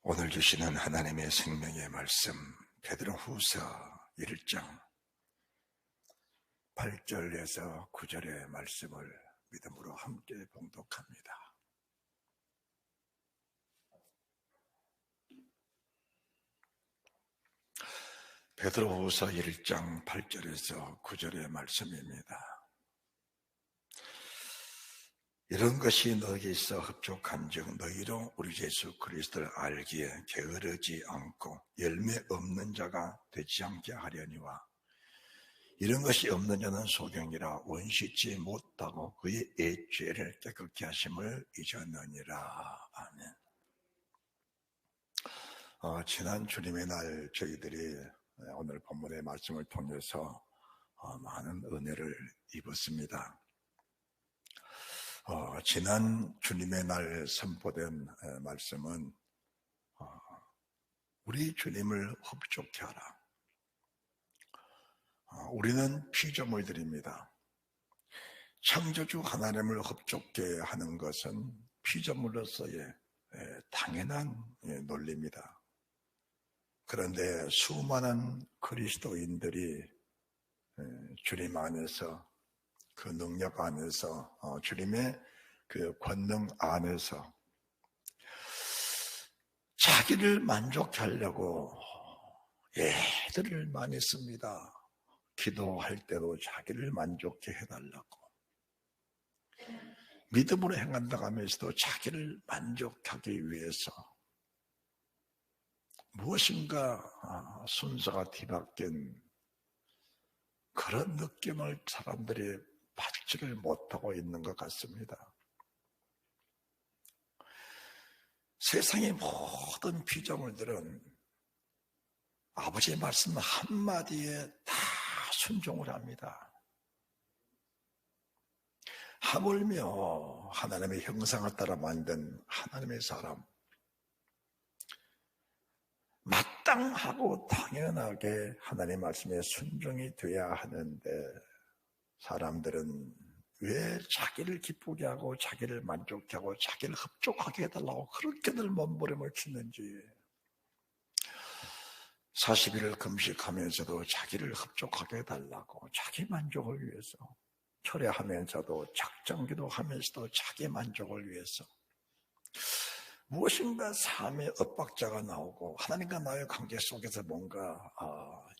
오늘 주시는 하나님의 생명의 말씀 베드로후서 1장 8절에서 9절의 말씀을 믿음으로 함께 봉독합니다. 베드로후서 1장 8절에서 9절의 말씀입니다. 이런 것이 너에게 있어 흡족한즉 너희로 우리 예수 그리스도를 알기에 게으르지 않고 열매 없는 자가 되지 않게 하려니와 이런 것이 없는 자는 소경이라 원시치 못하고 그의 죄를 깨끗게 하심을 잊었느니라. 아멘. 지난 주님의 날 저희들이 오늘 본문의 말씀을 통해서 많은 은혜를 입었습니다. 지난 주님의 날 선포된 말씀은 우리 주님을 흡족케 하라. 우리는 피조물들입니다. 창조주 하나님을 흡족케 하는 것은 피조물로서의 당연한 논리입니다. 그런데 수많은 그리스도인들이 주님 안에서 그 능력 안에서 주님의 그 권능 안에서 자기를 만족케 하려고 애들을 많이 씁니다. 기도할 때도 자기를 만족케 해달라고, 믿음으로 행한다고 하면서도 자기를 만족하기 위해서 무엇인가 순서가 뒤바뀐 그런 느낌을 사람들이 받지를 못하고 있는 것 같습니다. 세상의 모든 피조물들은 아버지의 말씀 한마디에 다 순종을 합니다. 하물며 하나님의 형상을 따라 만든 하나님의 사람, 마땅하고 당연하게 하나님의 말씀에 순종이 돼야 하는데 사람들은 왜 자기를 기쁘게 하고 자기를 만족케 하고 자기를 흡족하게 해달라고 그렇게들 몸부림을 치는지, 40일을 금식하면서도 자기를 흡족하게 해달라고 자기 만족을 위해서, 철회하면서도 작정기도 하면서도 자기 만족을 위해서 무엇인가 삶의 엇박자가 나오고 하나님과 나의 관계 속에서 뭔가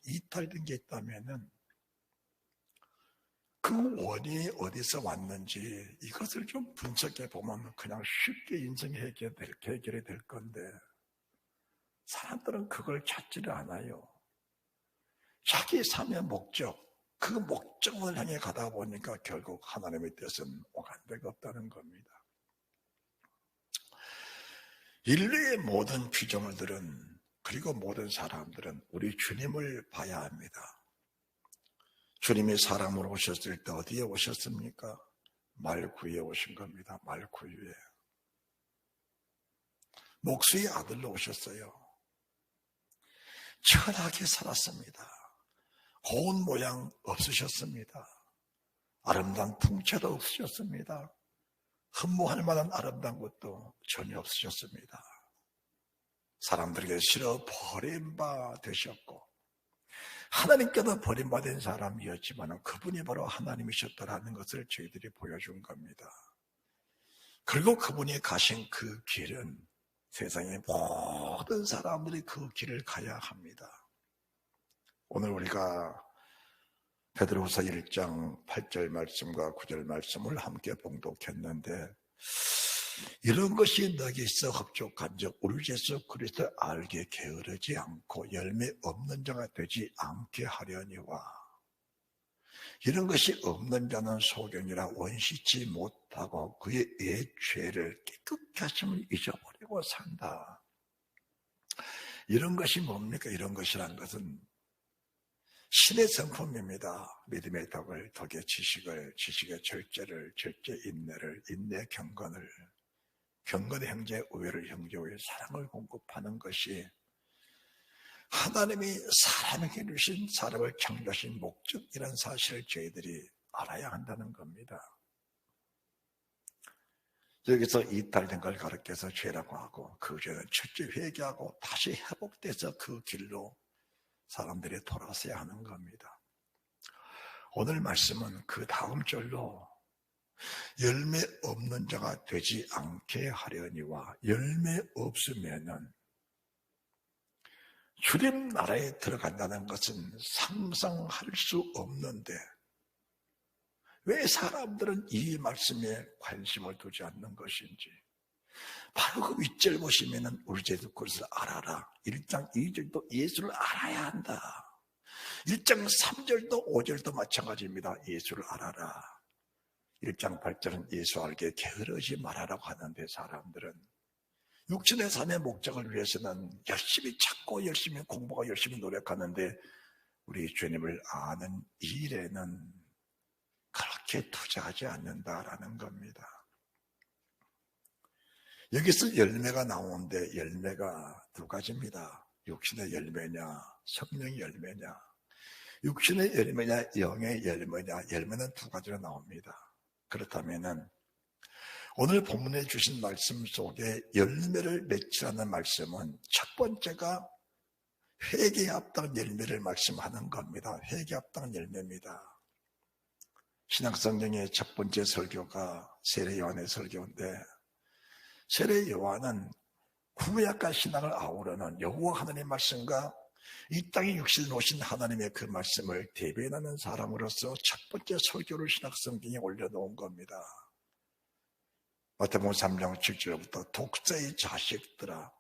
이탈된 게 있다면은 그 원인이 어디서 왔는지 이것을 좀 분석해 보면 그냥 쉽게 인생이 해결이 될 건데 사람들은 그걸 찾지를 않아요. 자기 삶의 목적, 그 목적을 향해 가다 보니까 결국 하나님의 뜻은 오간데가 없다는 겁니다. 인류의 모든 피조물들은, 그리고 모든 사람들은 우리 주님을 봐야 합니다. 주님이 사람으로 오셨을 때 어디에 오셨습니까? 말구유에 오신 겁니다. 말구유에. 목수의 아들로 오셨어요. 천하게 살았습니다. 고운 모양 없으셨습니다. 아름다운 풍채도 없으셨습니다. 흠모할 만한 아름다운 것도 전혀 없으셨습니다. 사람들에게 싫어 버림바 되셨고 하나님께도 버림받은 사람이었지만 그분이 바로 하나님이셨다라는 것을 저희들이 보여준 겁니다. 그리고 그분이 가신 그 길은 세상의 모든 사람들이 그 길을 가야 합니다. 오늘 우리가 베드로후서 1장 8절 말씀과 9절 말씀을 함께 봉독했는데, 이런 것이 너에게 있어 흡족한즉 우리 예수 그리스도를 알게 게으르지 않고 열매 없는 자가 되지 않게 하려니와 이런 것이 없는 자는 소경이라 원시치 못하고 그의 죄를 깨끗게 하심을 잊어버리고 산다. 이런 것이 뭡니까? 이런 것이란 것은 신의 성품입니다. 믿음의 덕을, 덕의 지식을, 지식의 절제를, 절제 인내를, 인내 경건을, 경건의 형제, 의외를 형제, 의외 사랑을 공급하는 것이 하나님이 사람에게 주신, 사람을 창조하신 목적이라는 사실을 저희들이 알아야 한다는 겁니다. 여기서 이탈된 걸 가르쳐서 죄라고 하고 그 죄는 철저히 회개하고 다시 회복돼서 그 길로 사람들이 돌아서야 하는 겁니다. 오늘 말씀은 그 다음 절로 열매 없는 자가 되지 않게 하려니와 열매 없으면은 주님 나라에 들어간다는 것은 상상할 수 없는데 왜 사람들은 이 말씀에 관심을 두지 않는 것인지. 바로 그 윗절 보시면은 우리 제도 그것을 알아라. 1장 2절도 예수를 알아야 한다. 1장 3절도 5절도 마찬가지입니다. 예수를 알아라. 1장 8절은 예수 알게 게으르지 말아라고 하는데 사람들은 육신의 삶의 목적을 위해서는 열심히 찾고 열심히 공부하고 열심히 노력하는데 우리 주님을 아는 일에는 그렇게 투자하지 않는다라는 겁니다. 여기서 열매가 나오는데 열매가 두 가지입니다. 육신의 열매냐 성령의 열매냐. 육신의 열매냐 영의 열매냐. 열매는 두 가지로 나옵니다. 그렇다면 오늘 본문에 주신 말씀 속에 열매를 맺으라는 말씀은 첫 번째가 회개에 합당한 열매를 말씀하는 겁니다. 회개에 합당한 열매입니다. 신약성경의 첫 번째 설교가 세례 요한의 설교인데 세례 요한은 구약과 신약을 아우르는 여호와 하나님의 말씀과 이 땅에 육신을 오신 하나님의 그 말씀을 대변하는 사람으로서 첫 번째 설교를 신약성경에 올려놓은 겁니다. 마태복음 3장 7절부터 독사의 자식들아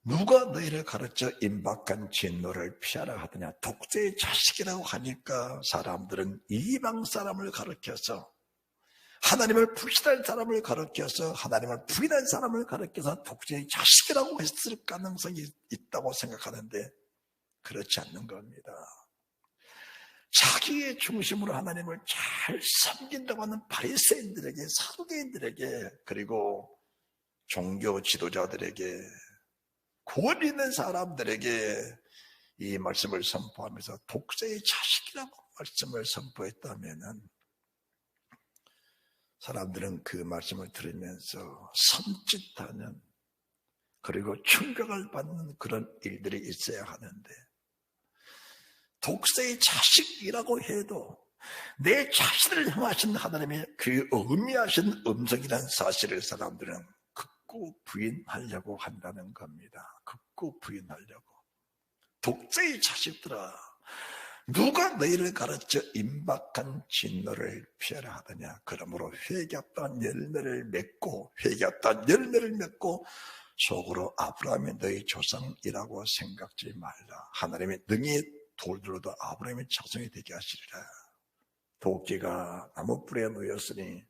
누가 너희를 가르쳐 임박한 진노를 피하라 하더냐. 독사의 자식이라고 하니까 사람들은 이방 사람을 가르쳐서 하나님을 부인한 사람을 가르쳐서 하나님을 부인한 사람을 가르쳐서 독자의 자식이라고 했을 가능성이 있다고 생각하는데 그렇지 않는 겁니다. 자기의 중심으로 하나님을 잘 섬긴다고 하는 바리새인들에게 사두개인들에게 그리고 종교 지도자들에게 권 있는 사람들에게 이 말씀을 선포하면서 독자의 자식이라고 말씀을 선포했다면은 사람들은 그 말씀을 들으면서 섬찟하는 그리고 충격을 받는 그런 일들이 있어야 하는데 독사의 자식이라고 해도 내 자신을 향하신 하나님의 그 의미하신 음성이라는 사실을 사람들은 극구 부인하려고 한다는 겁니다. 극구 부인하려고. 독자의 자식들아 누가 너희를 가르쳐 임박한 진노를 피하라 하더냐. 그러므로 회개합당한 열매를 맺고 회개합당한 열매를 맺고 속으로 아브라함이 너희 조상이라고 생각지 말라. 하나님의 능히 돌들어도 아브라함의 자손이 되게 하시리라. 도끼가 나무불에 놓였으니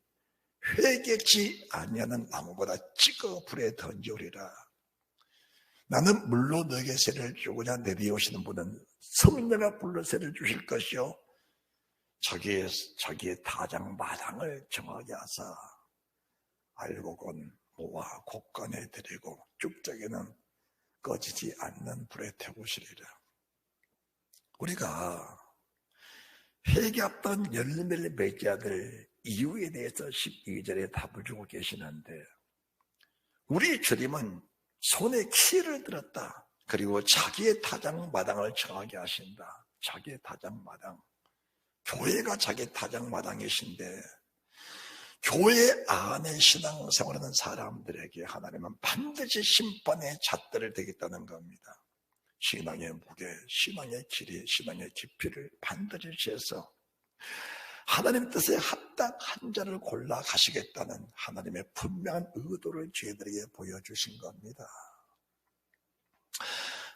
회개치 아니하는 나무보다 찌꺼 불에 던져오리라. 나는 물로 너에게 세를 주고자 내리 오시는 분은 성령과 불로 세를 주실 것이요 자기의 타작 마당을 정하게 하사 알곡은 모아 곡간에 들이고 쭉저기는 꺼지지 않는 불에 태우시리라. 우리가 회개했던 열매를 맺어야 될 이유에 대해서 12절에 답을 주고 계시는데 우리 주님은 손에 키를 들었다. 그리고 자기의 타작마당을 정하게 하신다. 자기의 타작마당. 교회가 자기의 타작마당이신데 교회 안에 신앙생활하는 사람들에게 하나님은 반드시 심판의 잣대를 대겠다는 겁니다. 신앙의 무게, 신앙의 길이, 신앙의 깊이를 반드시 재서 하나님 뜻에 합당한 자를 골라 가시겠다는 하나님의 분명한 의도를 저희들에게 보여주신 겁니다.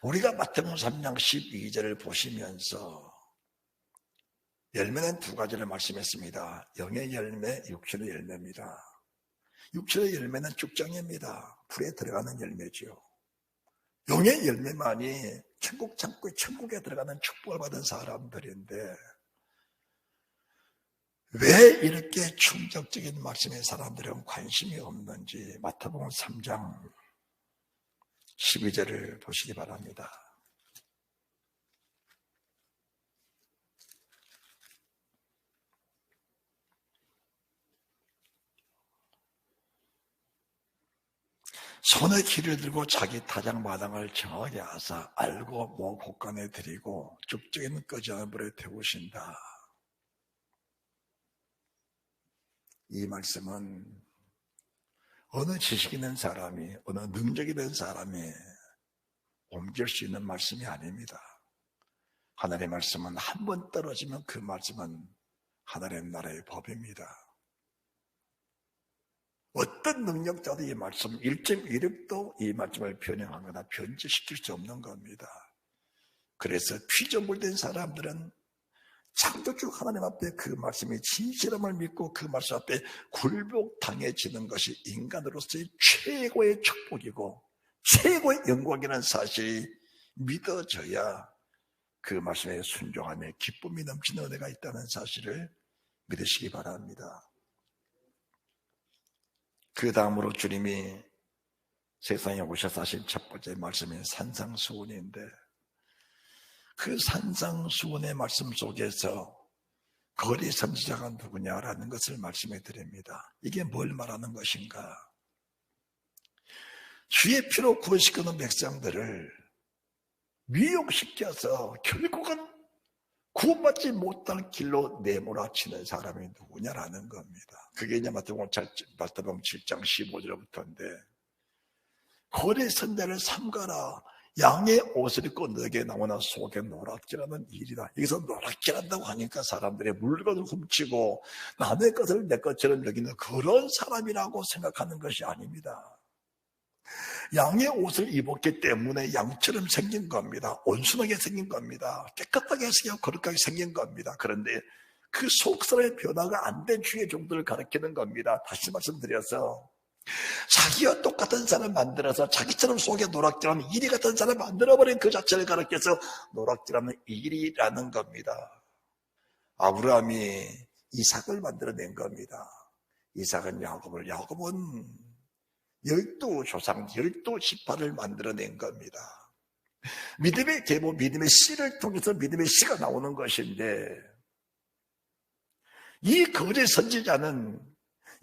우리가 마태복음 3장 12절을 보시면서 열매는 두 가지를 말씀했습니다. 영의 열매, 육신의 열매입니다. 육신의 열매는 쭉정입니다. 불에 들어가는 열매죠. 영의 열매만이 천국 창고에 천국에 들어가는 축복을 받은 사람들인데 왜 이렇게 충격적인 말씀에 사람들은 관심이 없는지 마태복음 3장 12절을 보시기 바랍니다. 손에 길을 들고 자기 타작마당을 정하게 하사 알고 목 곳간에 들이고 쭉쭉이는 꺼지는 불에 태우신다. 이 말씀은 어느 지식 있는 사람이, 어느 능력 있는 사람이 옮길 수 있는 말씀이 아닙니다. 하나님의 말씀은 한 번 떨어지면 그 말씀은 하나님 나라의 법입니다. 어떤 능력자도 이 말씀 1.1획도 이 말씀을 변형하거나 변질시킬 수 없는 겁니다. 그래서 피조물된 사람들은 창조주 하나님 앞에 그 말씀이 진실함을 믿고 그 말씀 앞에 굴복당해지는 것이 인간으로서의 최고의 축복이고 최고의 영광이라는 사실이 믿어져야 그 말씀에 순종하며 기쁨이 넘치는 은혜가 있다는 사실을 믿으시기 바랍니다. 그 다음으로 주님이 세상에 오셔서 하신 첫 번째 말씀이 산상수훈인데, 그 산상수훈의 말씀 속에서 거리 선지자가 누구냐라는 것을 말씀해 드립니다. 이게 뭘 말하는 것인가? 주의 피로 구원시키는 백성들을 미혹시켜서 결국은 구원받지 못할 길로 내몰아치는 사람이 누구냐라는 겁니다. 그게 이제 마태복음 7장 15절부터인데, 거리 선자를 삼가라. 양의 옷을 입고 너에게 나오나 속에 노락질하는 일이다. 여기서 노락질한다고 하니까 사람들의 물건을 훔치고 남의 것을 내 것처럼 여기는 그런 사람이라고 생각하는 것이 아닙니다. 양의 옷을 입었기 때문에 양처럼 생긴 겁니다. 온순하게 생긴 겁니다. 깨끗하게 생기고 거룩하게 생긴 겁니다. 그런데 그 속살의 변화가 안 된 주의 종들을 가리키는 겁니다. 다시 말씀드려서 자기와 똑같은 사람 만들어서 자기처럼 속에 노락질하는 이리 같은 사람 만들어버린 그 자체를 가리켜서 노락질하는 일이라는 겁니다. 아브라함이 이삭을 만들어낸 겁니다. 이삭은 야곱은 12조상, 12지파를 만들어낸 겁니다. 믿음의 계보, 믿음의 씨를 통해서 믿음의 씨가 나오는 것인데, 이 거짓 선지자는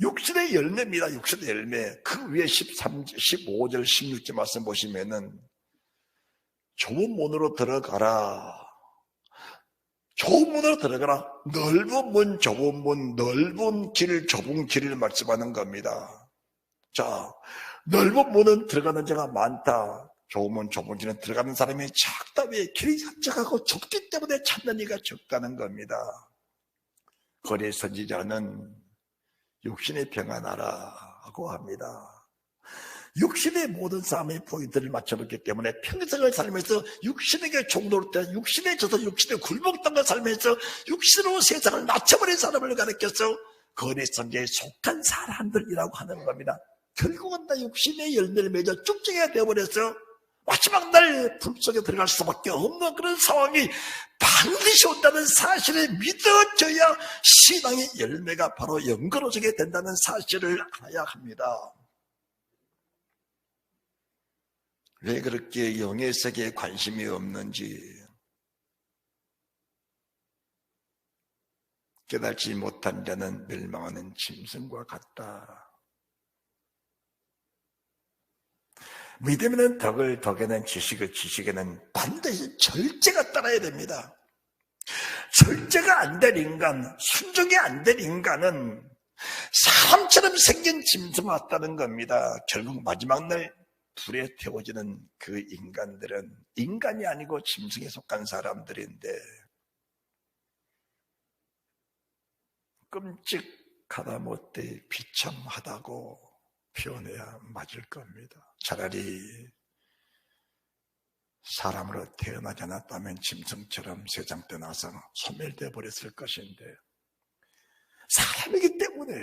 육신의 열매입니다. 육신의 열매. 그 위에 15절, 16절 말씀 보시면은 좁은 문으로 들어가라. 좁은 문으로 들어가라. 넓은 문, 좁은 문, 넓은 길, 좁은 길을 말씀하는 겁니다. 자, 넓은 문은 들어가는 자가 많다. 좁은 문, 좁은 길은 들어가는 사람이 작다. 왜? 길이 작고 좁기 때문에 찾는 이가 적다는 겁니다. 거리 선지자는 육신의 평안하라고 합니다. 육신의 모든 삶의 포인트를 맞춰놓기 때문에 평생을 살면서 육신에게 종노릇해 육신에 져서 육신에 굴복당한 삶에서 육신으로 세상을 낮춰버린 사람을 가리켜서 거리 선지자에 속한 사람들이라고 하는 겁니다. 결국은 다 육신의 열매를 맺어 쭉쭉이가 되어버려서 마지막 날 불속에 들어갈 수밖에 없는 그런 상황이 반드시 온다는 사실을 믿어져야 신앙의 열매가 바로 연결어지게 된다는 사실을 알아야 합니다. 왜 그렇게 영의 세계에 관심이 없는지 깨닫지 못한 자는 멸망하는 짐승과 같다. 믿음에는 덕을, 덕에는 지식을, 지식에는 반드시 절제가 따라야 됩니다. 절제가 안 된 인간, 순종이 안 된 인간은 사람처럼 생긴 짐승과 같다는 겁니다. 결국 마지막 날 불에 태워지는 그 인간들은 인간이 아니고 짐승에 속한 사람들인데 끔찍하다 못해 비참하다고 표현해야 맞을 겁니다. 차라리 사람으로 태어나지 않았다면 짐승처럼 세상 떠나서 소멸되어 버렸을 것인데 사람이기 때문에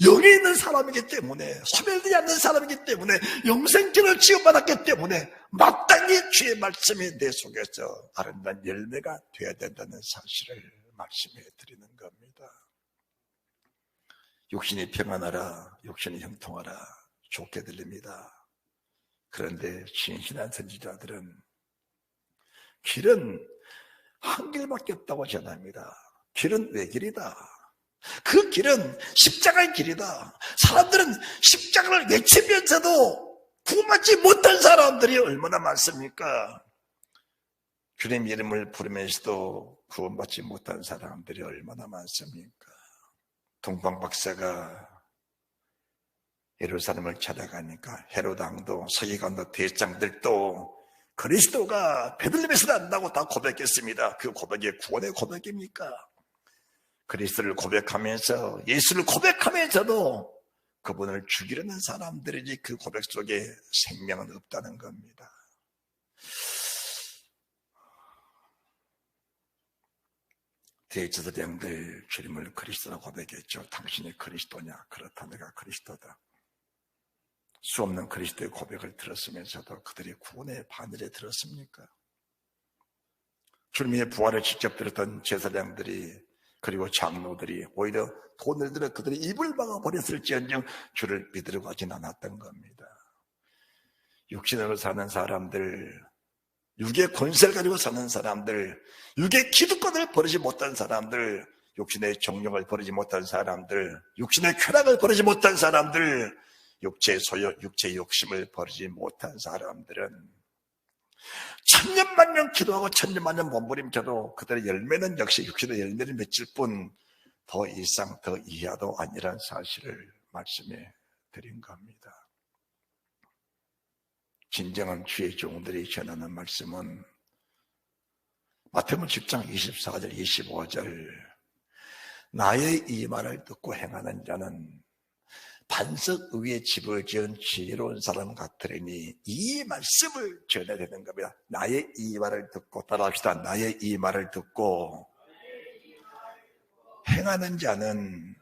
영에 있는 사람이기 때문에 소멸되지 않는 사람이기 때문에 영생길을 지원받았기 때문에 마땅히 주의 말씀이 내 속에서 아름다운 열매가 되어야 된다는 사실을 말씀해 드리는 겁니다. 육신이 평안하라, 육신이 형통하라 좋게 들립니다. 그런데 신실한 선지자들은 길은 한 길밖에 없다고 전합니다. 길은 외길이다. 그 길은 십자가의 길이다. 사람들은 십자가를 외치면서도 구원받지 못한 사람들이 얼마나 많습니까? 주님 이름을 부르면서도 구원받지 못한 사람들이 얼마나 많습니까? 동방 박사가 예루살렘을 찾아가니까 헤롯 왕도 서기관도 대장들도 그리스도가 베들레헴에서 난다고 다 고백했습니다. 그 고백이 구원의 고백입니까? 그리스도를 고백하면서 예수를 고백하면서도 그분을 죽이려는 사람들이지 그 고백 속에 생명은 없다는 겁니다. 대제사장들 주님을 그리스도라고 고백했죠. 당신이 그리스도냐? 그렇다, 내가 그리스도다. 수없는 그리스도의 고백을 들었으면서도 그들이 구원의 바늘에 들었습니까? 주님의 부활을 직접 들었던 제사장들이 그리고 장로들이 오히려 돈을 들여 그들이 입을 막아버렸을지언정 주를 믿으려고 하진 않았던 겁니다. 육신으로 사는 사람들, 육의 권세를 가지고 사는 사람들, 육의 기득권을 버리지 못한 사람들, 육신의 정욕을 버리지 못한 사람들, 육신의 쾌락을 버리지 못한 사람들, 육체의 소유, 육체의 욕심을 버리지 못한 사람들은 천년만년 기도하고 천년만년 몸부림쳐도 그들의 열매는 역시 육신의 열매를 맺을 뿐 더 이상 더 이하도 아니란 사실을 말씀해 드린 겁니다. 진정한 주의 종들이 전하는 말씀은 마태복음 10장 24절 25절 나의 이 말을 듣고 행하는 자는 반석 위에 집을 지은 지혜로운 사람 같으리니 이 말씀을 전해야 되는 겁니다. 나의 이 말을 듣고 따라합시다. 나의 이 말을 듣고 행하는 자는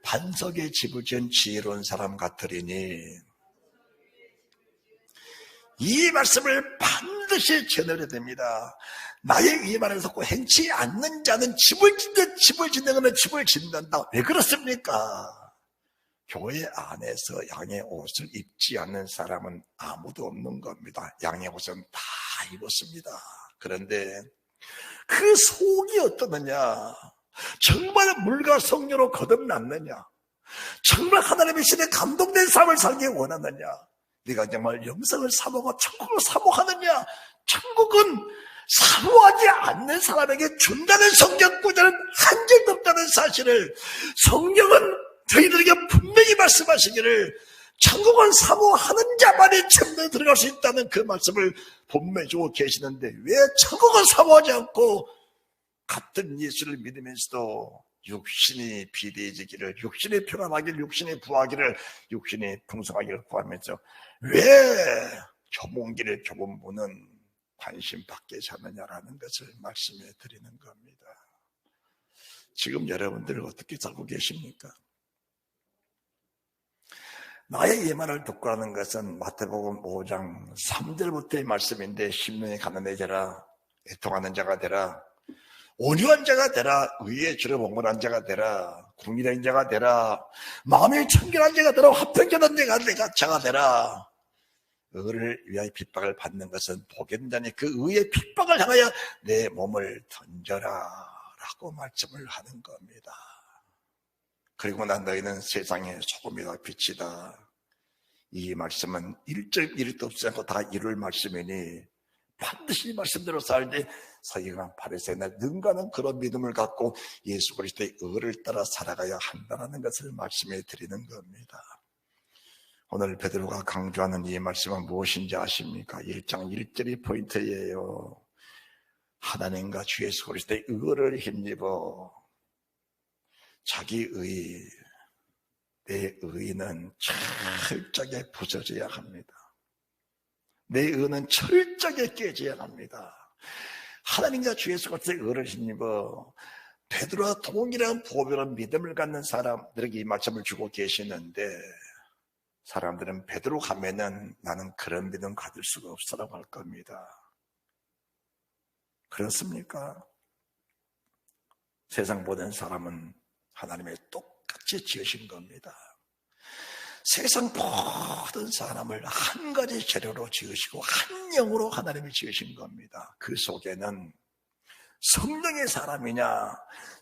반석에 집을 지은 지혜로운 사람 같으리니 이 말씀을 반드시 전해야 됩니다. 나의 이 말을 듣고 행치 않는 자는 집을 짓는 것은 집을 짓는다. 왜 그렇습니까? 교회 안에서 양의 옷을 입지 않는 사람은 아무도 없는 겁니다. 양의 옷은 다 입었습니다. 그런데 그 속이 어떠느냐? 정말 물과 성령으로 거듭났느냐? 정말 하나님의 신에 감동된 삶을 살기 원하느냐? 네가 정말 영생을 사모하고 천국을 사모하느냐? 천국은 사모하지 않는 사람에게 준다는 성경 구절은 한 절도 없다는 사실을 성령은 저희들에게 분명히 말씀하시기를 천국은 사모하는 자만이 천국에 들어갈 수 있다는 그 말씀을 본문에 주고 계시는데 왜 천국은 사모하지 않고 같은 예수를 믿으면서도 육신이 비대해지기를, 육신이 평안하기를, 육신이 부하기를, 육신이 풍성하기를 구하면서 왜 좁은 길을 좁은 문은 관심 밖에 사느냐라는 것을 말씀해 드리는 겁니다. 지금 여러분들 어떻게 살고 계십니까? 나의 이 말을 듣고 하는 것은 마태복음 5장 3절부터의 말씀인데 심령이 가난해져라, 애통하는 자가 되라, 온유한 자가 되라, 의에 주를 봉헌한 자가 되라, 궁일한 자가 되라, 마음이 청결한 자가 되라, 화평케한 자가 되라. 의를 위하여 핍박을 받는 것은 복인자니 그 의의 핍박을 향하여 내 몸을 던져라 라고 말씀을 하는 겁니다. 그리고 난 너희는 세상의 소금이다 빛이다. 이 말씀은 1점 1도 없지 않고 다 이룰 말씀이니 반드시 이 말씀대로 살되 서기관 바리새인의 능가는 그런 믿음을 갖고 예수 그리스도의 의를 따라 살아가야 한다는 것을 말씀해 드리는 겁니다. 오늘 베드로가 강조하는 이 말씀은 무엇인지 아십니까? 1장 1절이 포인트예요. 하나님과 주 예수 그리스도의 의를 힘입어 자기 의, 내 의는 철저하게 부서져야 합니다. 내 의는 철저하게 깨져야 합니다. 하나님과 주 예수 그리스도의 의를 힘입어 베드로와 동일한 보배로운 믿음을 갖는 사람들에게 이 말씀을 주고 계시는데 사람들은 베드로 가면은 나는 그런 믿음 가질 수가 없어라고 할 겁니다. 그렇습니까? 세상 모든 사람은 하나님의 똑같이 지으신 겁니다. 세상 모든 사람을 한 가지 재료로 지으시고 한 영으로 하나님이 지으신 겁니다. 그 속에는 성령의 사람이냐,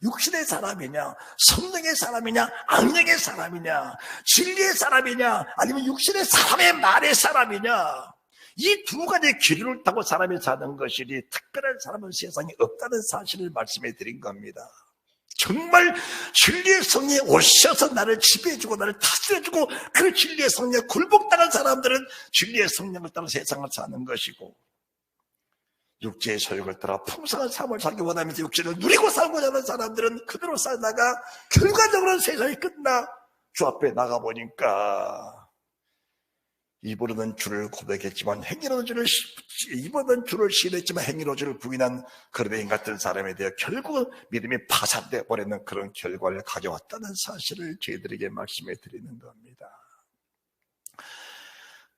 육신의 사람이냐, 성령의 사람이냐, 악령의 사람이냐, 진리의 사람이냐, 아니면 육신의 사람의 말의 사람이냐, 이 두 가지 기류를 타고 사람이 사는 것이니 특별한 사람은 세상에 없다는 사실을 말씀해 드린 겁니다. 정말 진리의 성령이 오셔서 나를 지배해주고 나를 다스려주고 그 진리의 성령에 굴복당한 사람들은 진리의 성령을 따라 세상을 사는 것이고, 육체의 소욕을 따라 풍성한 삶을 살기 원하면서 육체를 누리고 살고자 하는 사람들은 그대로 살다가 결과적으로 세상이 끝나 주 앞에 나가보니까 입으로는 주를 고백했지만 입으로는 주를 신했지만 행위로 주를 부인한 그런 같은 사람에 대해 결국 믿음이 파산되어 버리는 그런 결과를 가져왔다는 사실을 저희들에게 말씀해 드리는 겁니다.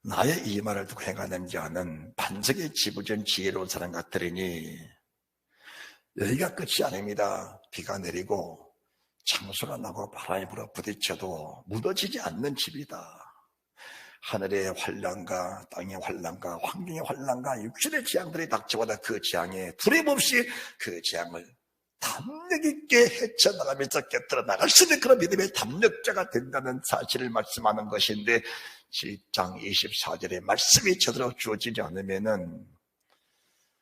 나의 이 말을 듣고 행하는 자는 반석에 지부진 지혜로운 사람 같으리니 여기가 끝이 아닙니다. 비가 내리고 창수가 나고 바람이 불어 부딪혀도 무너지지 않는 집이다. 하늘의 환난과 땅의 환난과 환경의 환난과 육신의 재앙들이 닥쳐오다 그 재앙에 두려움없이 그 재앙을 담력 있게 헤쳐나가면서 깨뜨려 나갈 수 있는 그런 믿음의 담력자가 된다는 사실을 말씀하는 것인데, 7장 24절의 말씀이 제대로 주어지지 않으면은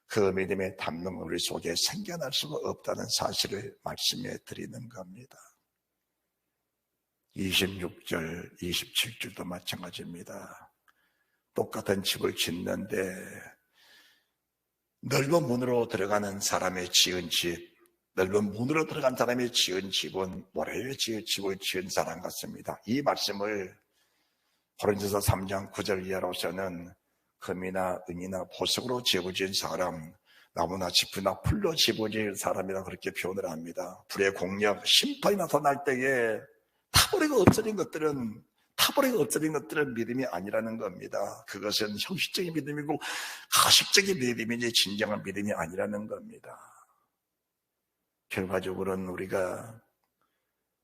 그 믿음의 담력은 우리 속에 생겨날 수가 없다는 사실을 말씀해 드리는 겁니다. 26절, 27절도 마찬가지입니다. 똑같은 집을 짓는데 넓은 문으로 들어가는 사람의 지은 집, 넓은 문으로 들어간 사람의 지은 집은 모래에 집을 지은 사람 같습니다. 이 말씀을 고린도서 3장 9절 이하로서는 금이나 은이나 보석으로 지어진 사람, 나무나 짚이나 풀로 지어진 사람이라 그렇게 표현을 합니다. 불의 공력, 심판이 나타날 때에 타버리고 없어진 것들은 믿음이 아니라는 겁니다. 그것은 형식적인 믿음이고 가식적인 믿음이지 진정한 믿음이 아니라는 겁니다. 결과적으로는 우리가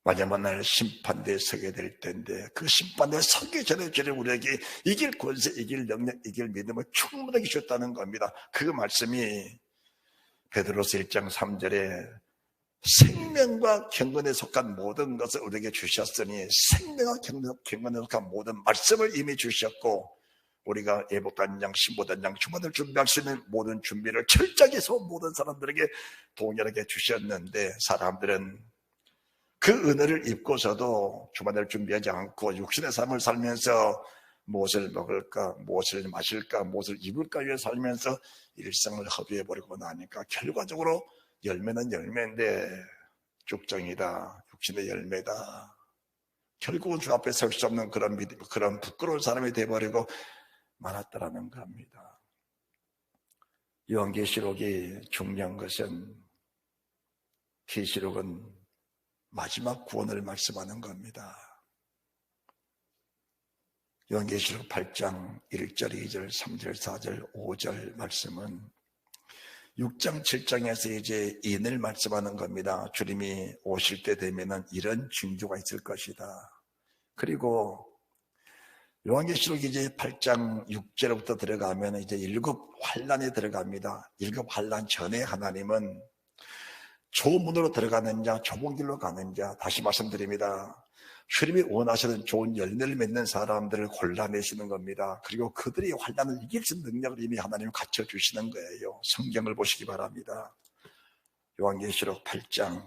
마지막 날 심판대에 서게 될 텐데, 그 심판대에 서기 전에 주는 우리에게 이길 권세, 이길 능력, 이길 믿음을 충분하게 주셨다는 겁니다. 그 말씀이 베드로서 1장 3절에 생명과 경건에 속한 모든 것을 우리에게 주셨으니, 생명과 경건에 속한 모든 말씀을 이미 주셨고, 우리가 예복단장, 신보단장, 주만을 준비할 수 있는 모든 준비를 철저하게 해서 모든 사람들에게 동일하게 주셨는데, 사람들은 그 은혜를 입고서도 주만을 준비하지 않고 육신의 삶을 살면서 무엇을 먹을까, 무엇을 마실까, 무엇을 입을까 위해 살면서 일상을 허비해버리고 나니까 결과적으로 열매는 열매인데 쭉정이다, 육신의 열매다. 결국은 주 앞에 설 수 없는 그런 믿음, 그런 부끄러운 사람이 되어버리고 말았다라는 겁니다. 요한계시록이 중요한 것은, 계시록은 마지막 구원을 말씀하는 겁니다. 요한계시록 8장 1절, 2절, 3절, 4절, 5절 말씀은 6장, 7장에서 이제 인을 말씀하는 겁니다. 주님이 오실 때 되면은 이런 징조가 있을 것이다. 그리고 요한계시록 이제 8장 6절부터 들어가면 이제 7 환란에 들어갑니다. 7 환란 전에 하나님은 좋은 문으로 들어가는 자, 좁은 길로 가는 자, 다시 말씀드립니다. 주님이 원하시는 좋은 열매를 맺는 사람들을 골라내시는 겁니다. 그리고 그들이 환난을 이길 수 있는 능력을 이미 하나님 갖춰주시는 거예요. 성경을 보시기 바랍니다. 요한계시록 8장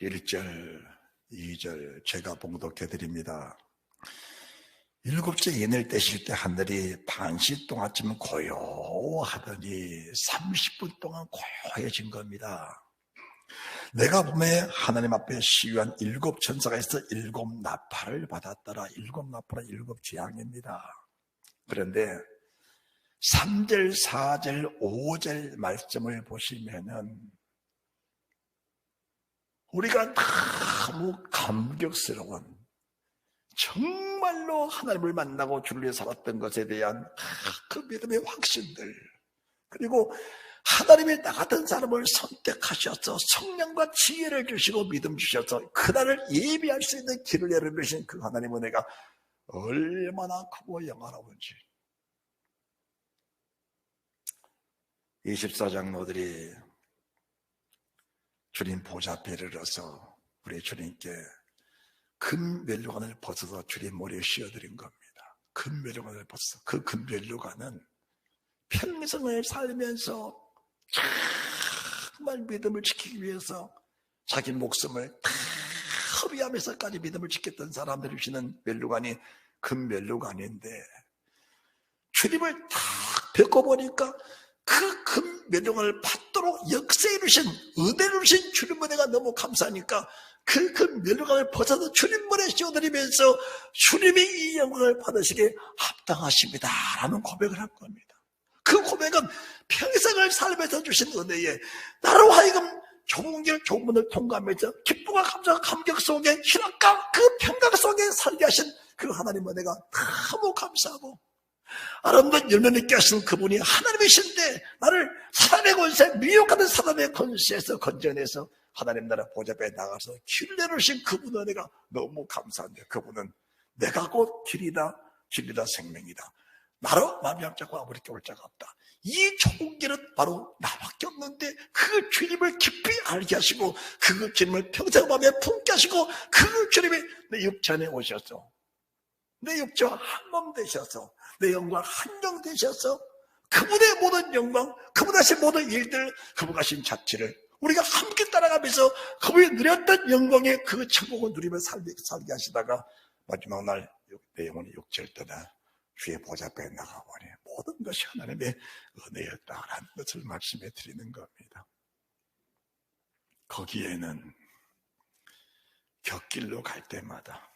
1절, 2절 제가 봉독해드립니다. 7째 인을 떼실 때 하늘이 반시 동안쯤 고요하더니 30분 동안 고요해진 겁니다. 내가 봄에 하나님 앞에 시위한 7 천사가 있어 7 나팔을 받았더라. 7 나팔은 7 재앙입니다. 그런데 3절, 4절, 5절 말씀을 보시면은 우리가 너무 감격스러운, 정말로 하나님을 만나고 주를 위해 살았던 것에 대한 그 믿음의 확신들, 그리고 하나님이 나 같은 사람을 선택하셔서 성령과 지혜를 주시고 믿음 주셔서 그날을 예비할 수 있는 길을 열어주신 그 하나님 은혜가 얼마나 크고 영화로운지. 24장로들이 주님 보좌 앞에 이르러서 우리 주님께 금 면류관을 벗어서 주님 머리에 씌워드린 겁니다. 금 면류관을 벗어. 그 금 면류관은 평생을 살면서 정말 믿음을 지키기 위해서 자기 목숨을 다 허비하면서까지 믿음을 지켰던 사람들이 주시는 면류관이 금 면류관인데, 주님을 다 뵙고보니까 그 금 면류관을 받도록 역사해 주신, 은혜를 주신 주님 은혜가 너무 감사하니까 그 금 면류관을 벗어서 주님 머리에 씌워드리면서 주님이 이 영광을 받으시기에 합당하십니다 라는 고백을 한 겁니다. 그 고백은 평생을 살면서 주신 은혜에 나로 하여금 좁은 길 좁은 문을 통과하면서 기쁨과 감사와 감격 속에 희락과 그 평강 속에 살게 하신 그 하나님 은혜가 너무 감사하고, 아름다운 열매를 있게 하신 그분이 하나님이신데 나를 사단의 권세, 미혹하는 사단의 권세에서 건져내서 하나님 나라 보좌 앞에 나가서 길을 내놓으신 그분 은혜가 너무 감사한데, 그분은 내가 곧 길이다 진리다 생명이다, 나로 말미암자고 아무리 깨울 자가 없다. 이 좁은 길은 바로 나밖에 없는데 그 주님을 깊이 알게 하시고 그 주님을 평생 마음에 품게 하시고 그 주님이 내 육체 안에 오셔서 내 육체와 한 몸 되셔서 내 영광 한영 되셔서 그분의 모든 영광, 그분 하신 모든 일들, 그분 하신 자체를 우리가 함께 따라가면서 그분이 누렸던 영광의 그 천국을 누리며 살게 하시다가 마지막 날 내 영혼이 육체를 떠나 주의 보좌 앞에 나가보니 모든 것이 하나님의 은혜였다라는 것을 말씀해 드리는 겁니다. 거기에는 곁길로 갈 때마다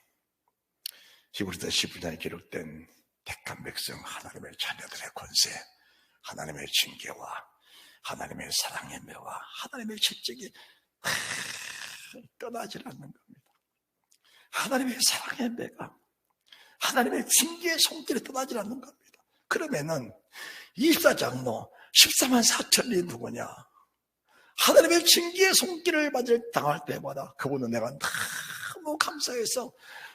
히브리서 11장에 기록된 택한 백성, 하나님의 자녀들의 권세, 하나님의 징계와 하나님의 사랑의 매와 하나님의 채찍이 떠나질 않는 겁니다. 하나님의 사랑의 매가, 하나님의 징계의 손길이 떠나질 않는 겁니다. 그러면은 24장로 14만 4천이 누구냐? 하나님의 징계의 손길을 당할 때마다 그분은 내가 너무 감사해서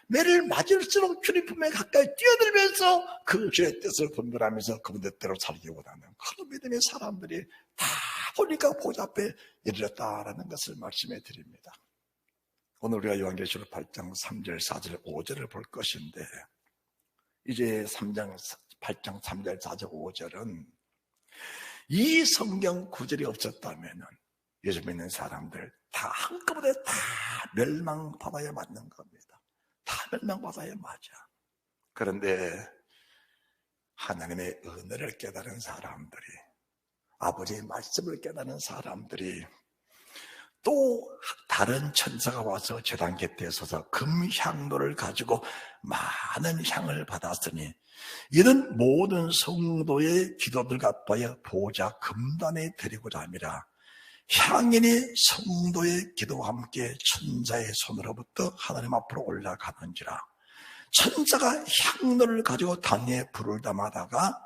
매를 맞을수록 주님 품에 가까이 뛰어들면서 그 주의 뜻을 분별하면서 그분 뜻대로 살기 원하는 그런 믿음의 사람들이 다 보니까 보좌 앞에 이르렀다라는 것을 말씀해 드립니다. 오늘 우리가 요한계시록 8장 3절, 4절, 5절을 볼 것인데, 이제 8장 3절, 4절, 5절은 이 성경 구절이 없었다면 예수 믿는 사람들 다 한꺼번에 다 멸망받아야 맞는 겁니다. 다 멸망받아야 맞아. 그런데 하나님의 은혜를 깨달은 사람들이, 아버지의 말씀을 깨달은 사람들이 또 다른 천사가 와서 제단 곁에 서서 금향로를 가지고 많은 향을 받았으니 이는 모든 성도의 기도들 갚아야 보좌 금단에 드리고자 함이라. 향인이 성도의 기도와 함께 천사의 손으로부터 하나님 앞으로 올라가는지라. 천사가 향로를 가지고 단위에 불을 담아다가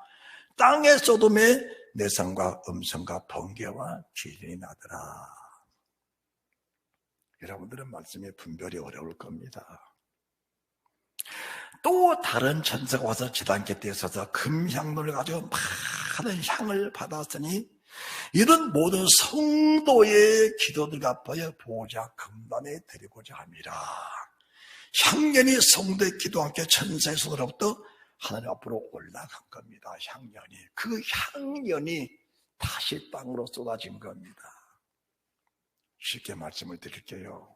땅의 소돔에 내성과 음성과 번개와 지진이 나더라. 여러분들은 말씀의 분별이 어려울 겁니다. 또 다른 천사가 와서 제단 곁에 서서 금향로를 가지고 많은 향을 받았으니 이런 모든 성도의 기도들 갚아야 보좌 금단에 드리고자 함이라. 향연이 성도의 기도와 함께 천사의 손으로부터 하나님 앞으로 올라간 겁니다. 향연이. 그 향연이 다시 땅으로 쏟아진 겁니다. 쉽게 말씀을 드릴게요.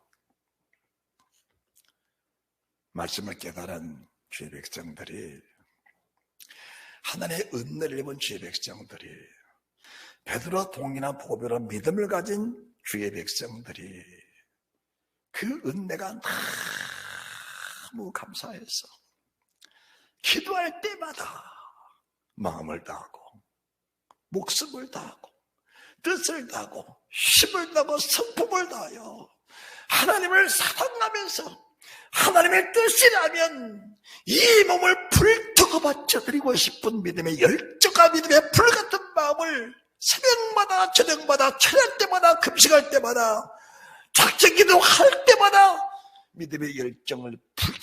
말씀을 깨달은 주의 백성들이, 하나님의 은혜를 입은 주의 백성들이, 베드로와 동이나 보배로 믿음을 가진 주의 백성들이 그 은혜가 너무 감사해서 기도할 때마다 마음을 다하고 목숨을 다하고 뜻을 다하고 힘을 다하고 성품을 다하여 하나님을 사랑하면서 하나님의 뜻이라면 이 몸을 불태워 바쳐드리고 싶은 믿음의 열정과 믿음의 불같은 마음을 새벽마다 저녁마다 찬양 때마다 금식할 때마다 작정기도 할 때마다 믿음의 열정을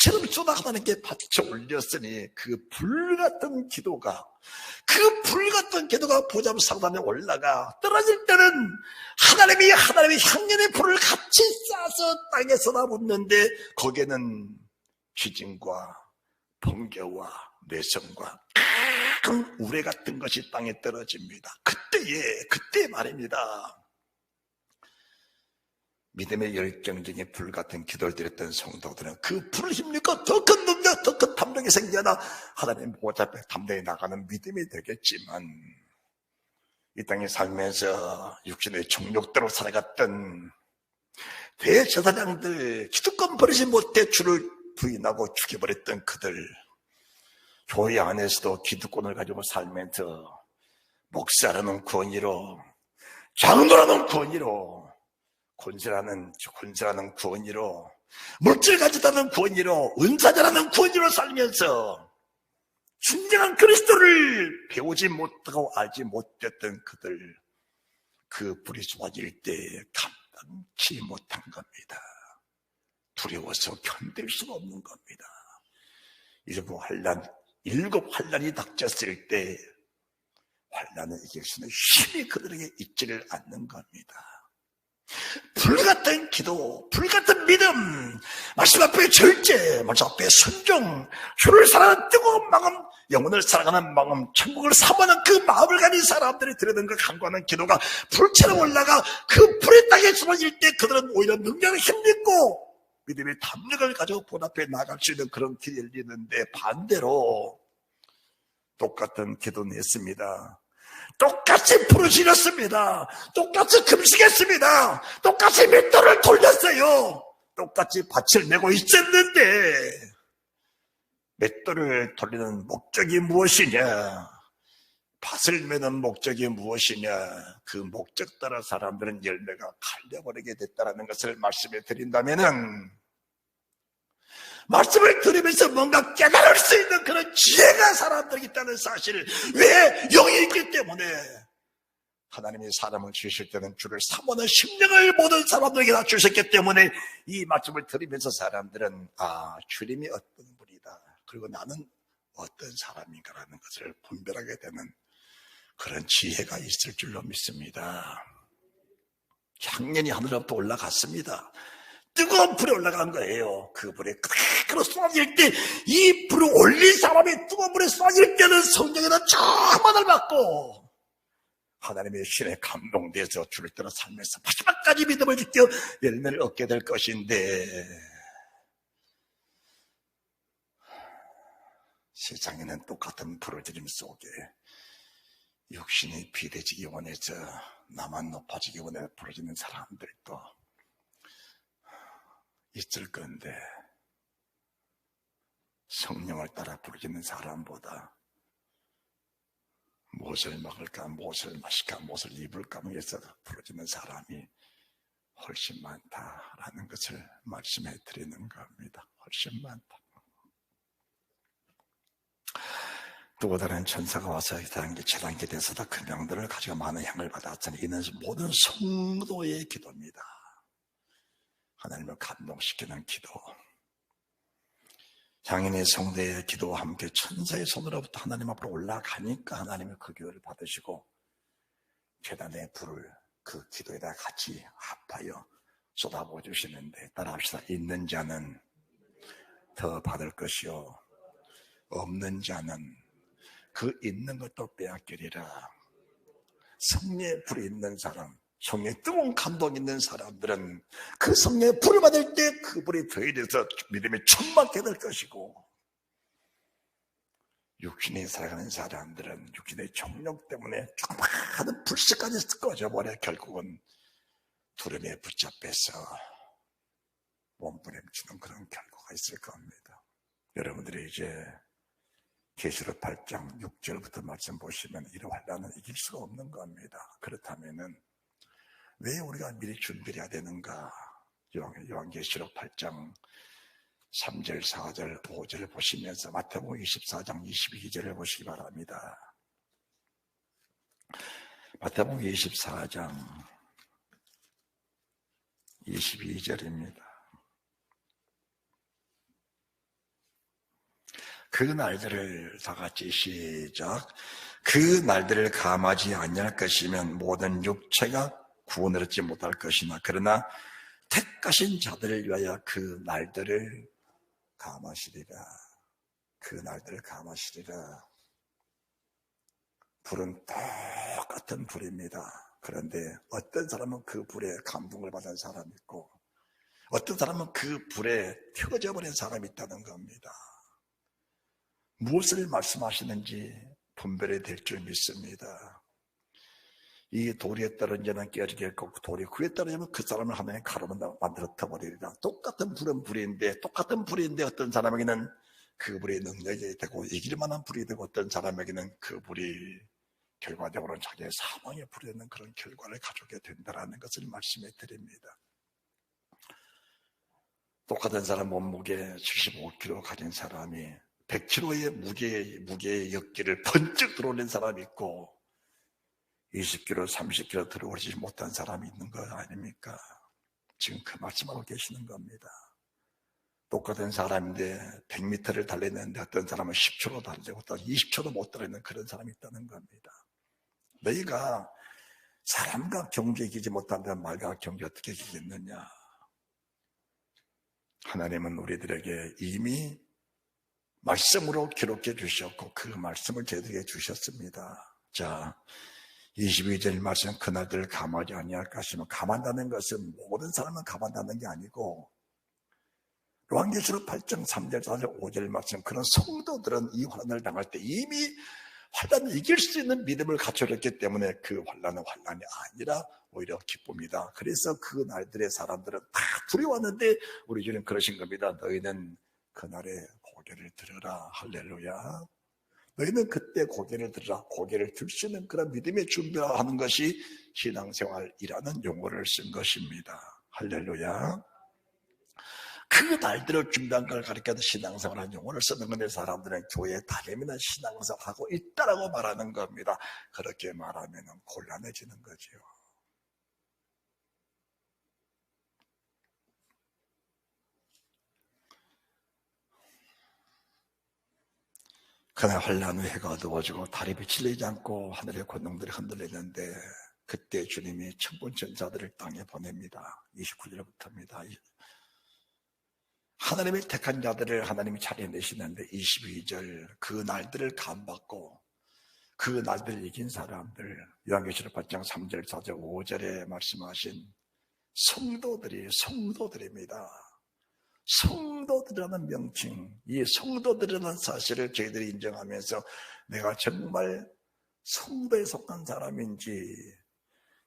불처럼 쏟아 하나님께 받쳐 올렸으니 그 불같은 기도가 보좌 상단에 올라가 떨어질 때는 하나님이 향연의 불을 같이 쏴서 땅에 쏟아붓는데 거기에는 지진과 번개와 내성과 큰 우레 같은 것이 땅에 떨어집니다. 그때 말입니다. 믿음의 열정적인 불같은 기도를 드렸던 성도들은 그 불을 힘입고 더 큰 능력, 더 큰 탐욕이 생겨나 하나님 보좌 앞에 담대히 나가는 믿음이 되겠지만 이 땅에 살면서 육신의 정욕대로 살아갔던 대제사장들, 기득권 버리지 못해 주를 부인하고 죽여버렸던 그들, 교회 안에서도 기득권을 가지고 살면서 목사라는 권위로, 장로라는 권위로, 권세라는 권위로, 물질 가졌다는 권위로, 은사자라는 권위로 살면서 진정한 그리스도를 배우지 못하고 알지 못했던 그들, 그 불이 쏟아질 때 감당치 못한 겁니다. 두려워서 견딜 수가 없는 겁니다. 일곱 환란이 닥쳤을 때 환란을 이길 수는 힘이 그들에게 있지를 않는 겁니다. 불같은 기도, 불같은 믿음, 말씀 앞에 절제, 말씀 앞에 순종, 주를 사랑하는 뜨거운 마음, 영혼을 사랑하는 마음, 천국을 사모하는 그 마음을 가진 사람들이 드리는 그 간구하는 기도가 불처럼 올라가 그 불의 땅에 쏟아질 때 그들은 오히려 능력을 힘입고 믿음의 담력을 가지고 본 앞에 나갈 수 있는 그런 길이 열리는데 반대로 똑같은 기도는 했습니다. 똑같이 부르짖었습니다. 똑같이 금식했습니다. 똑같이 맷돌을 돌렸어요. 똑같이 밭을 메고 있었는데 맷돌을 돌리는 목적이 무엇이냐? 밭을 메는 목적이 무엇이냐? 그 목적 따라 사람들은 열매가 갈려버리게 됐다는 것을 말씀해 드린다면은 말씀을 들으면서 뭔가 깨달을 수 있는 그런 지혜가 사람들에게 있다는 사실을, 왜? 영이 있기 때문에. 하나님이 사람을 주실 때는 주를 사모하는 심령을 모든 사람들에게 다 주셨기 때문에 이 말씀을 들으면서 사람들은 주님이 어떤 분이다, 그리고 나는 어떤 사람인가라는 것을 분별하게 되는 그런 지혜가 있을 줄로 믿습니다. 향연이 하늘로부터 올라갔습니다. 뜨거운 불에 올라간 거예요. 그 불에 그대로 쏟아질 때, 이 불을 올린 사람이 뜨거운 불에 쏟아질 때는 성령에다 저만을 받고 하나님의 신에 감동돼서 주를 따라 살면서 마지막까지 믿음을 지켜 열매를 얻게 될 것인데, 세상에는 똑같은 부르짖음 속에 육신이 비대지기 원해서 나만 높아지기 원해 부르짖는 사람들도 있을 건데, 성령을 따라 부르짖는 사람보다 무엇을 먹을까, 무엇을 마실까, 무엇을 입을까 해서 부르짖는 사람이 훨씬 많다라는 것을 말씀해 드리는 겁니다. 훨씬 많다. 또 다른 천사가 와서 제단계 돼서도 그 명들을 가지고 많은 향을 받았으니 이는 모든 성도의 기도입니다. 하나님을 감동시키는 기도, 향인의 성도의 기도와 함께 천사의 손으로부터 하나님 앞으로 올라가니까 하나님이 그 기도를 받으시고 제단의 불을 그 기도에다 같이 합하여 쏟아부어 주시는데, 따라합시다. 있는 자는 더 받을 것이요 없는 자는 그 있는 것도 빼앗기리라. 성령의 불이 있는 사람, 성령의 뜨거운 감동이 있는 사람들은 그 성령의 불을 받을 때 그 불이 더해져서 믿음이 충만케 될 것이고, 육신에 살아가는 사람들은 육신의 정욕 때문에 조그마한 불씨까지 꺼져버려 결국은 두려움에 붙잡혀서 몸부림치는 그런 결과가 있을 겁니다. 여러분들이 이제 계시록 8장 6절부터 말씀 보시면 이런 환난은 이길 수가 없는 겁니다. 그렇다면은 왜 우리가 미리 준비를 해야 되는가? 요한계시록 8장 3절, 4절, 5절을 보시면서 마태복음 24장 22절을 보시기 바랍니다. 마태복음 24장 22절입니다. 그 날들을 다 같이 시작. 그 날들을 감하지 아니할 것이면 모든 육체가 구원을 얻지 못할 것이나 그러나 택하신 자들을 위하여 그 날들을 감하시리라. 그 날들을 감하시리라. 불은 똑같은 불입니다. 그런데 어떤 사람은 그 불에 감동을 받은 사람이 있고 어떤 사람은 그 불에 튀어져 버린 사람이 있다는 겁니다. 무엇을 말씀하시는지 분별이 될 줄 믿습니다. 이 돌에 떨어지는 깨지겠고 돌이 그에 떨어지면 그 사람을 하나님 가루로 만들어 버리리라. 똑같은 불은 불인데 똑같은 불인데 어떤 사람에게는 그 불이 능력이 되고 이길 만한 불이 되고 어떤 사람에게는 그 불이 결과적으로는 자기의 사망에 부르는 그런 결과를 가져오게 된다는 것을 말씀해 드립니다. 똑같은 사람 몸무게 75kg 가진 사람이 100kg의 무게의 역기를 번쩍 들어올린 사람이 있고 20kg, 30kg 들어오지 못한 사람이 있는 거 아닙니까? 지금 그 말씀하고 계시는 겁니다. 똑같은 사람인데 100m를 달리는데 어떤 사람은 10초로 달리고 또 20초도 못 달리는 그런 사람이 있다는 겁니다. 너희가 사람과 경주 이기지 못한다면 말과 경주 어떻게 이기겠느냐? 하나님은 우리들에게 이미 말씀으로 기록해 주셨고 그 말씀을 저희들에게 주셨습니다. 자, 22절 말씀 그날들 감하지 아니할까 하시면 감한다는 것은 모든 사람은 감한다는 게 아니고 요한계시록 8장 3절 4절 5절 말씀 그런 성도들은 이 환난을 당할 때 이미 환난을 이길 수 있는 믿음을 갖춰졌기 때문에 그 환난은 환난이 아니라 오히려 기쁨이다. 그래서 그 날들의 사람들은 다 두려웠는데 우리 주님 그러신 겁니다. 너희는 그날에 고개를 들어라. 할렐루야. 너희는 그때 고개를 들어라. 고개를 들 수 있는 그런 믿음의 준비를 하는 것이 신앙생활이라는 용어를 쓴 것입니다. 할렐루야. 그 날들을 준비한 걸 가리켜서 신앙생활하는 용어를 쓰는 건데 사람들은 교회에 다니면 신앙생활하고 있다라고 말하는 겁니다. 그렇게 말하면 곤란해지는 거죠. 그날 환난 후 해가 어두워지고 달이 빛을 내지 않고 하늘의 권능들이 흔들리는데 그때 주님이 천군천사들을 땅에 보냅니다. 29절부터입니다. 하나님의 택한 자들을 하나님이 차려내시는데 22절 그 날들을 감받고 그 날들을 이긴 사람들 요한계시록 8장 3절 4절 5절에 말씀하신 성도들입니다. 성도들이라는 명칭, 이 성도들이라는 사실을 저희들이 인정하면서 내가 정말 성도에 속한 사람인지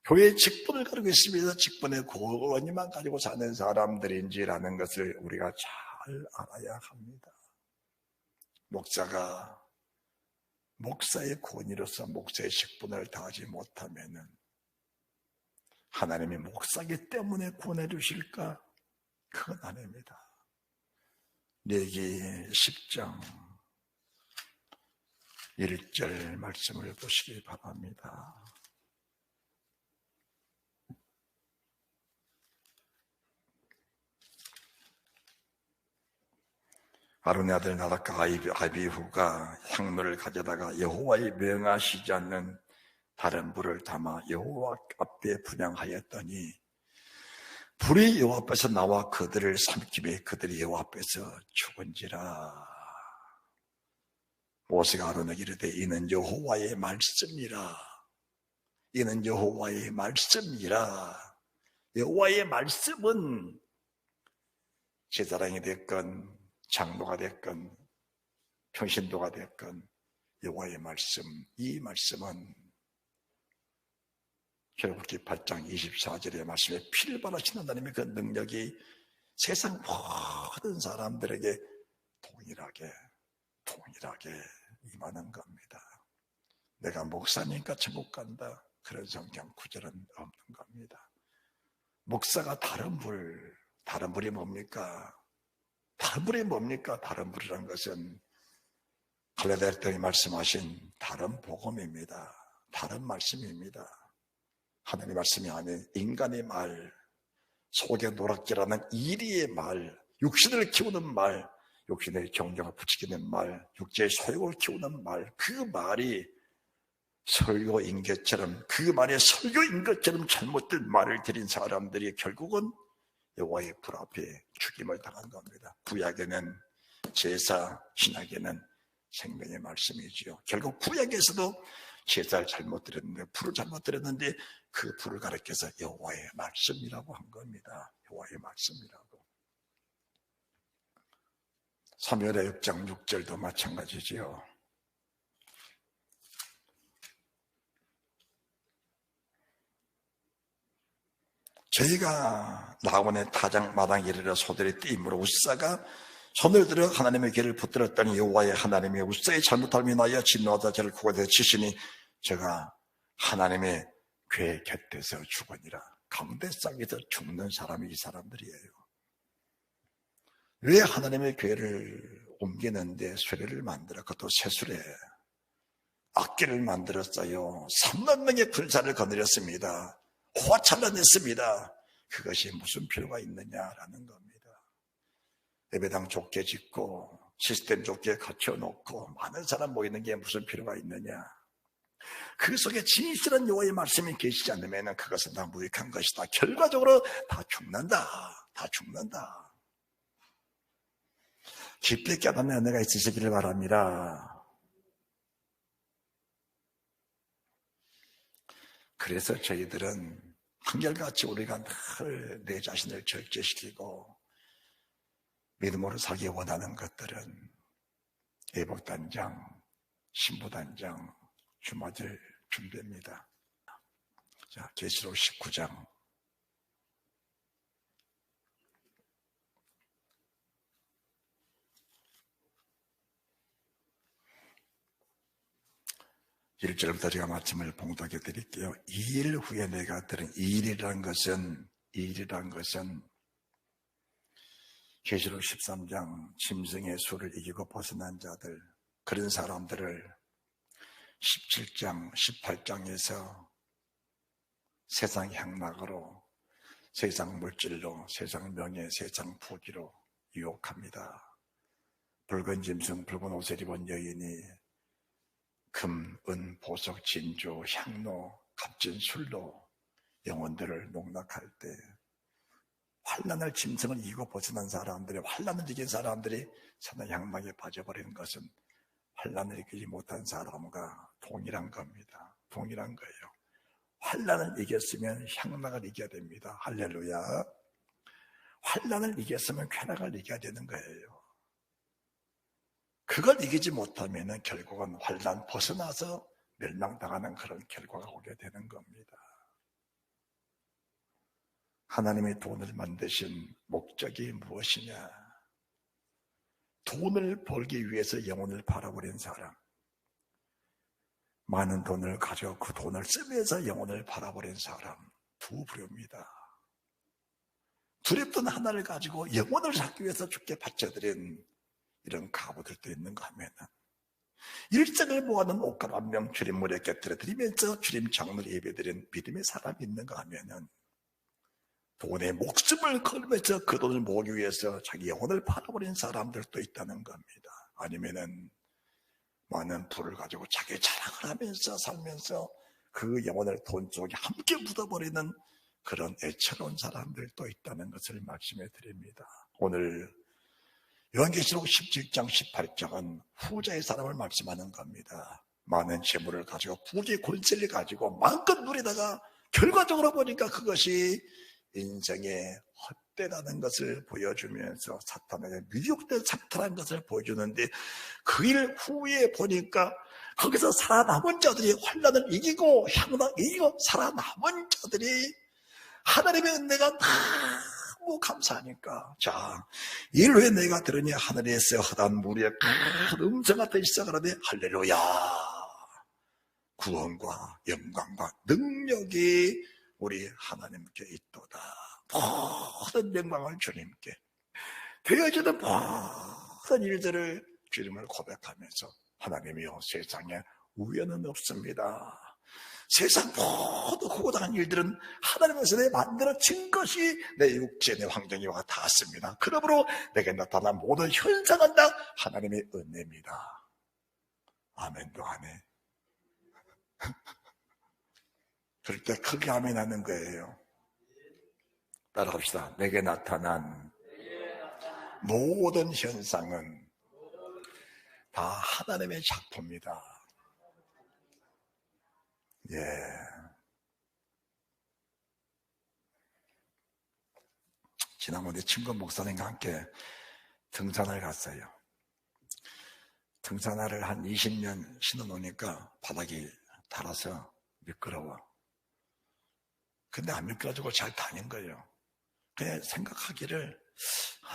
교회의 직분을 가지고 있으면서 직분의 권위만 가지고 사는 사람들인지라는 것을 우리가 잘 알아야 합니다. 목사가 목사의 권위로서 목사의 직분을 다하지 못하면 하나님이 목사이기 때문에 구원해 주실까? 그건 아닙니다. 레위기 10장 1절 말씀을 보시기 바랍니다. 아론의 아들 나답과 아비후가 향로를 가져다가 여호와의 명하시지 않는 다른 불을 담아 여호와 앞에 분향하였더니 불이 여호와 앞에서 나와 그들을 삼키매 그들이 여호와 앞에서 죽은지라. 모세가 아론에게 이르되 이는 여호와의 말씀이라. 이는 여호와의 말씀이라. 여호와의 말씀은 제사장이 됐건 장로가 됐건 평신도가 됐건 여호와의 말씀, 이 말씀은 출애굽기 8장 24절의 말씀에 피를 바라시는 하나님의 그 능력이 세상 모든 사람들에게 동일하게 임하는 겁니다. 내가 목사니까 천국 간다 그런 성경 구절은 없는 겁니다. 목사가 다른 불이 뭡니까? 다른 불이라는 것은 갈라디아서에 말씀하신 다른 복음입니다. 다른 말씀입니다. 하나님의 말씀이 아닌 인간의 말, 속의 노랗게라는 이리의 말, 육신을 키우는 말, 육신의 경력을 부추기는 말, 육체의 소욕을 키우는 말, 그 말이 설교인 것처럼, 그 말에 설교인 것처럼 잘못된 말을 드린 사람들이 결국은 여호와의 불 앞에 죽임을 당한 겁니다. 구약에는 제사, 신약에는 생명의 말씀이지요. 결국 구약에서도 제사를 잘못 드렸는데, 불을 잘못 드렸는데 그 불을 가리켜서 여호와의 말씀이라고 한 겁니다. 여호와의 말씀이라고. 사무엘하 6장 6절도 마찬가지지요. 저희가 나원의 타작 마당에 이르러 소들의 띠임으로 우사가 손을 들어 하나님의 길을 붙들었더니 여호와의 하나님이 우사의 잘못함이 나여 진노하다 저를 고개에 치시니 제가 하나님의 궤 곁에서 죽으니라. 강대상에서 죽는 사람이 이 사람들이에요. 왜 하나님의 궤를 옮기는데 수레를 만들어 그것도 새수레 악기를 만들었어요. 3만 명의 군사를 거느렸습니다. 화찬란했습니다. 그것이 무슨 필요가 있느냐라는 겁니다. 예배당 좁게 짓고 시스템 좁게 갖춰놓고 많은 사람 모이는 게 무슨 필요가 있느냐. 그 속에 진실한 여호와의 말씀이 계시지 않으면 그것은 다 무익한 것이다. 결과적으로 다 죽는다. 다 죽는다. 깊이 깨닫는 은혜가 있으시기를 바랍니다. 그래서 저희들은 한결같이 우리가 늘 내 자신을 절제시키고 믿음으로 살기 원하는 것들은 예복단장, 신부단장, 주마들 준비입니다. 자, 계시록 19장. 일절부터 제가 말씀을 봉독해 드릴게요. 2일 후에 내가 들은 일이라는 것은 계시록 13장 짐승의 수를 이기고 벗어난 자들, 그런 사람들을 17장, 18장에서 세상 향락으로, 세상 물질로, 세상 명예, 세상 부귀로 유혹합니다. 붉은 짐승, 붉은 옷을 입은 여인이 금, 은, 보석, 진주, 향로, 값진 술로 영혼들을 농락할 때 환난을 짐승을 이기고 벗어난 사람들이, 환난을 이긴 사람들이 사는 향락에 빠져버리는 것은 환난을 이기지 못한 사람과 동일한 겁니다. 동일한 거예요. 환난을 이겼으면 향락을 이겨야 됩니다. 할렐루야. 환난을 이겼으면 쾌락을 이겨야 되는 거예요. 그걸 이기지 못하면 결국은 환난 벗어나서 멸망당하는 그런 결과가 오게 되는 겁니다. 하나님의 돈을 만드신 목적이 무엇이냐? 돈을 벌기 위해서 영혼을 팔아버린 사람, 많은 돈을 가지고 그 돈을 쓰면서 영혼을 팔아버린 사람, 두 부류입니다. 두렵던 하나를 가지고 영혼을 살기 위해서 죽게 바쳐드린 이런 가부들도 있는가 하면은, 일생을 모아놓은 옷가루 한 명 주님 무리에 곁들여 드리면서 주님 장을 예배드린 믿음의 사람이 있는가 하면은, 돈에 목숨을 걸면서 그 돈을 모으기 위해서 자기 영혼을 팔아버린 사람들도 있다는 겁니다. 아니면은 많은 부를 가지고 자기 자랑을 하면서 살면서 그 영혼을 돈 속에 함께 묻어버리는 그런 애처로운 사람들도 있다는 것을 말씀해 드립니다. 오늘 요한계시록 17장 18장은 후자의 사람을 말씀하는 겁니다. 많은 재물을 가지고 부귀 권세를 가지고 마음껏 누리다가 결과적으로 보니까 그것이 인생의 헛되다는 것을 보여주면서 사탄에게 미혹된 사탄한 것을 보여주는데, 그 일 후에 보니까 거기서 살아남은 자들이 환난을 이기고 향락 이기고 살아남은 자들이 하나님의 은혜가 너무 감사하니까, 자, 일 후에 내가 들으니 하늘에서 허다한 무리의 큰 음성 같은 시작을 하되 할렐루야, 구원과 영광과 능력이 우리 하나님께 있도다. 모든 영광을 주님께, 되어지는 모든 일들을 주님을 고백하면서, 하나님이여 세상에 우연은 없습니다. 세상 모든 후고당한 일들은 하나님께서 내 만들어진 것이 내 육체, 내 환경이와 닿았습니다. 그러므로 내게 나타난 모든 현상은 다 하나님의 은혜입니다. 아멘도 안 해. 그럴 때 크게 아멘하는 거예요. 따라갑시다. 내게 나타난 모든 현상은 다 하나님의 작품이다. 예. 지난번에 친구 목사님과 함께 등산을 갔어요. 등산화를 한 20년 신어놓으니까 바닥이 닳아서 미끄러워. 근데 안 미끄러지고 잘 다닌 거예요. 그냥 생각하기를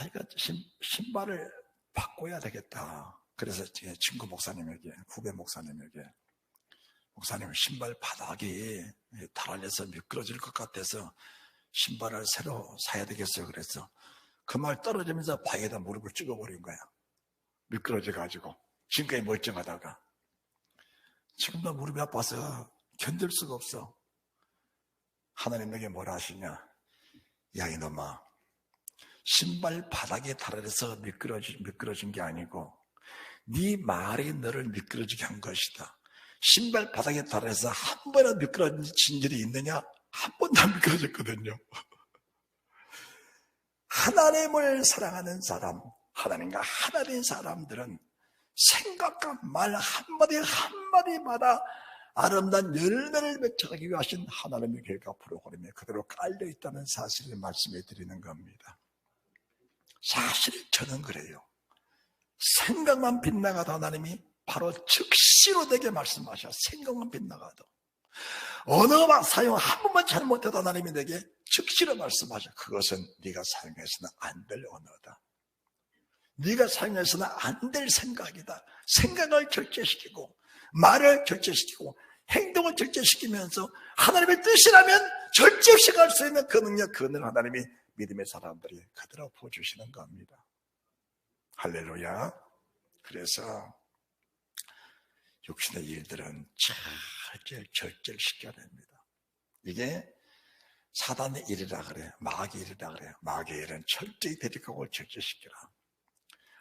이거 신발을 바꿔야 되겠다. 그래서 제 친구 목사님에게, 후배 목사님에게, 목사님 신발 바닥이 닳아서 미끄러질 것 같아서 신발을 새로 사야 되겠어요. 그래서 그 말 떨어지면서 바위에다 무릎을 찍어버린 거야. 미끄러져가지고 지금까지 멀쩡하다가 지금도 무릎이 아파서 견딜 수가 없어. 하나님 내게 뭐라 하시냐? 야 이놈아, 신발 바닥에 달아서 미끄러진 게 아니고 네 말이 너를 미끄러지게 한 것이다. 신발 바닥에 달아서 한 번이라도 미끄러진 일이 있느냐? 한 번도 안 미끄러졌거든요. 하나님을 사랑하는 사람, 하나님과 하나된 사람들은 생각과 말 한마디 한마디마다 아름다운 열매를 맺어가기 위하신 하나님의 계획과 프로그램에 그대로 깔려있다는 사실을 말씀해 드리는 겁니다. 사실 저는 그래요. 생각만 빗나가도 하나님이 바로 즉시로 내게 말씀하셔. 생각만 빗나가도 어느 사용 한 번만 잘못해도 하나님이 내게 즉시로 말씀하셔. 그것은 네가 사용해서는 안 될 언어다. 네가 사용해서는 안 될 생각이다. 생각을 절제시키고 말을 절제시키고 행동을 절제시키면서 하나님의 뜻이라면 절제 없이 갈 수 있는 그 능력, 그 은혜를 하나님이 믿음의 사람들이 그대로 부어주시는 겁니다. 할렐루야. 그래서 육신의 일들은 절제를 시켜야 됩니다. 이게 사단의 일이라 그래요. 마귀의 일이라 그래요. 마귀의 일은 철저히 대적하고 절제시키라.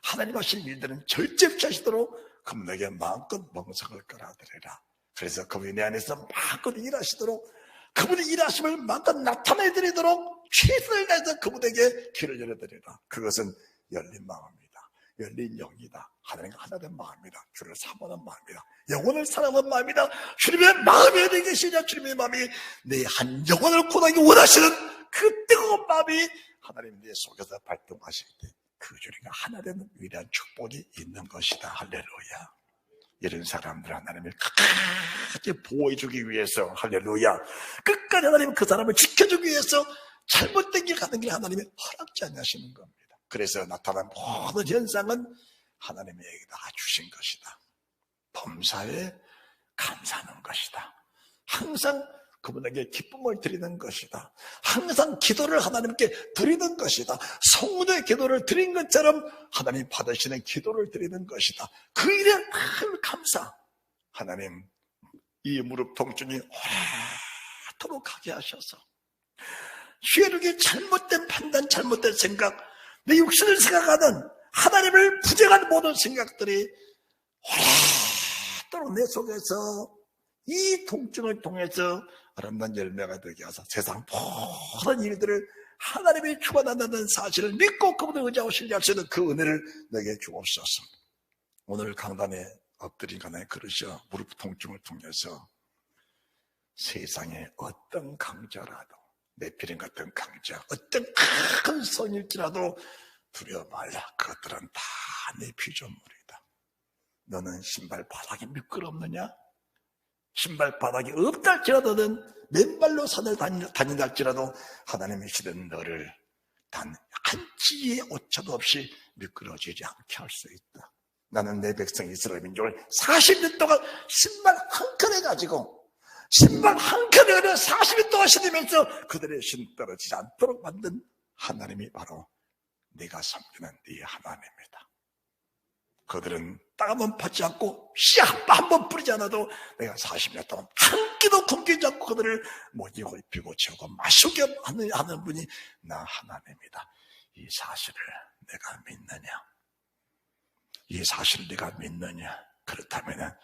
하나님 하신 일들은 절제 없이 하시도록 그분에게 마음껏 멍석을 끌어들이라. 그래서 그분이 내 안에서 마음껏 일하시도록 그분의 일하심을 마음껏 나타내드리도록 최선을 다해서 그분에게 길을 열어드리라. 그것은 열린 마음입니다. 열린 영이다. 하나님과 하나된 마음이다. 주를 사모하는 마음이다. 영혼을 사랑하는 마음이다. 주님의 마음이 어디 계시냐? 주님의 마음이 내 한 영혼을 구원하기 원하시는 그 뜨거운 마음이 하나님 내 속에서 발동하실 때 그 주님과 하나된 위대한 축복이 있는 것이다. 할렐루야. 이런 사람들 하나님이 끝까지 보호해주기 위해서, 할렐루야, 끝까지 하나님 그 사람을 지켜주기 위해서 잘못된 길 가는 길 하나님이 허락지 않으시는 겁니다. 그래서 나타난 모든 현상은 하나님에게 다 주신 것이다. 범사에 감사하는 것이다. 항상 그분에게 기쁨을 드리는 것이다. 항상 기도를 하나님께 드리는 것이다. 성도의 기도를 드린 것처럼 하나님 받으시는 기도를 드리는 것이다. 그 일에 큰 감사. 하나님 이 무릎 통증이 오래도록 하게 하셔서 쇠력의 잘못된 판단, 잘못된 생각, 내 육신을 생각하는 하나님을 부정한 모든 생각들이 오래도록 내 속에서 이 통증을 통해서 아름다운 열매가 되게 하사 세상 모든 일들을 하나님이 주관한다는 사실을 믿고 그분을 의지하고 신뢰할 수 있는 그 은혜를 내게 주옵소서. 오늘 강단에 엎드린 간에 그러셔. 무릎 통증을 통해서 세상에 어떤 강자라도, 네피림 같은 강자, 어떤 큰 성일지라도 두려워 말라. 그것들은 다 내 피조물이다. 너는 신발 바닥이 미끄럽느냐? 신발 바닥이 없다 할지라도 맨발로 산을 다닌다 할지라도 하나님의 시대는 너를 단 한 치의 오차도 없이 미끄러지지 않게 할 수 있다. 나는 내 백성 이스라엘 민족을 40년 동안 신발 한 켠에 가지고 신발 한 켠에 가지고 40년 동안 신으면서 그들의 신 떨어지지 않도록 만든 하나님이 바로 네가 섬기는 네 하나님이다. 그들은 땅 한번 받지 않고 씨 한 번 뿌리지 않아도 내가 40년 동안 한 끼도 굶기지 않고 그들을 먹이고 입히고 채우고 마시게 하는 분이 나 하나님이다. 이 사실을 내가 믿느냐? 이 사실을 네가 믿느냐? 그렇다면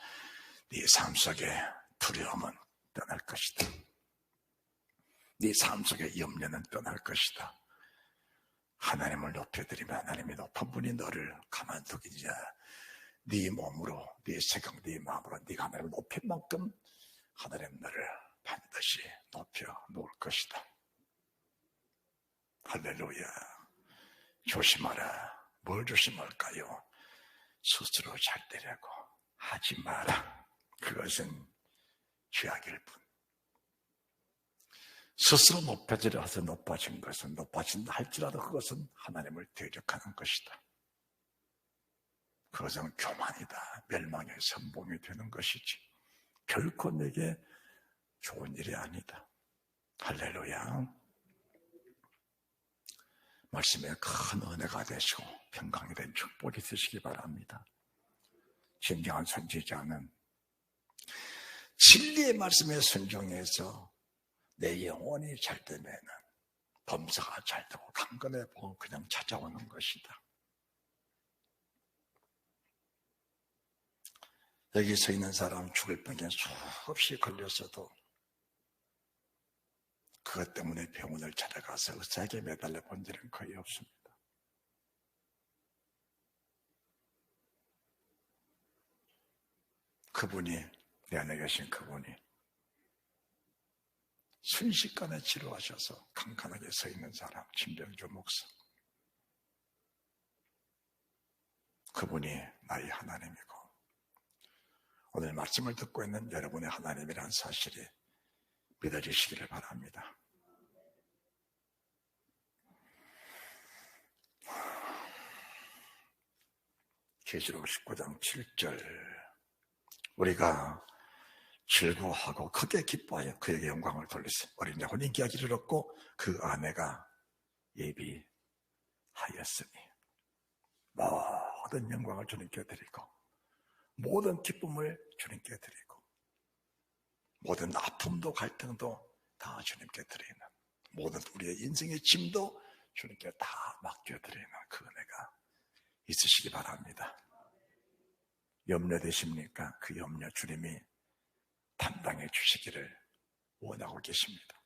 네 삶 속에 두려움은 떠날 것이다. 네 삶 속에 염려는 떠날 것이다. 하나님을 높여드리면 하나님이 높은 분이 너를 가만두기냐. 네 몸으로, 네 생각, 네 마음으로 네가 하나님을 높인 만큼 하나님 너를 반드시 높여 놓을 것이다. 할렐루야. 조심하라. 뭘 조심할까요? 스스로 잘 되려고 하지 마라. 그것은 죄악일 뿐. 스스로 높아지려 해서 높아진 것은, 높아진다 할지라도 그것은 하나님을 대적하는 것이다. 그것은 교만이다. 멸망의 선봉이 되는 것이지 결코 내게 좋은 일이 아니다. 할렐루야. 말씀에 큰 은혜가 되시고 평강이 된 축복이 있으시기 바랍니다. 진정한 선지자는 진리의 말씀에 순종해서 내 영혼이 잘 되면 범사가 잘 되고 강건해 보고 그냥 찾아오는 것이다. 여기 서 있는 사람 죽을 병에 수없이 걸렸어도 그것 때문에 병원을 찾아가서 의사에게 매달려 본 일은 거의 없습니다. 그분이, 내 안에 계신 그분이 순식간에 치료하셔서 칸칸하게 서 있는 사람, 김병주 목사. 그분이 나의 하나님이고 오늘 말씀을 듣고 있는 여러분의 하나님이란 사실이 믿어지시기를 바랍니다. 계시록 19장 7절 우리가 즐거워하고 크게 기뻐하여 그에게 영광을 돌리세. 어린 양 혼인기하기를 얻고 그 아내가 예비하였으니 모든 영광을 주님께 드리고 모든 기쁨을 주님께 드리고 모든 아픔도 갈등도 다 주님께 드리는 모든 우리의 인생의 짐도 주님께 다 맡겨드리는 그 은혜가 있으시기 바랍니다. 염려되십니까? 그 염려 주님이 담당해 주시기를 원하고 계십니다.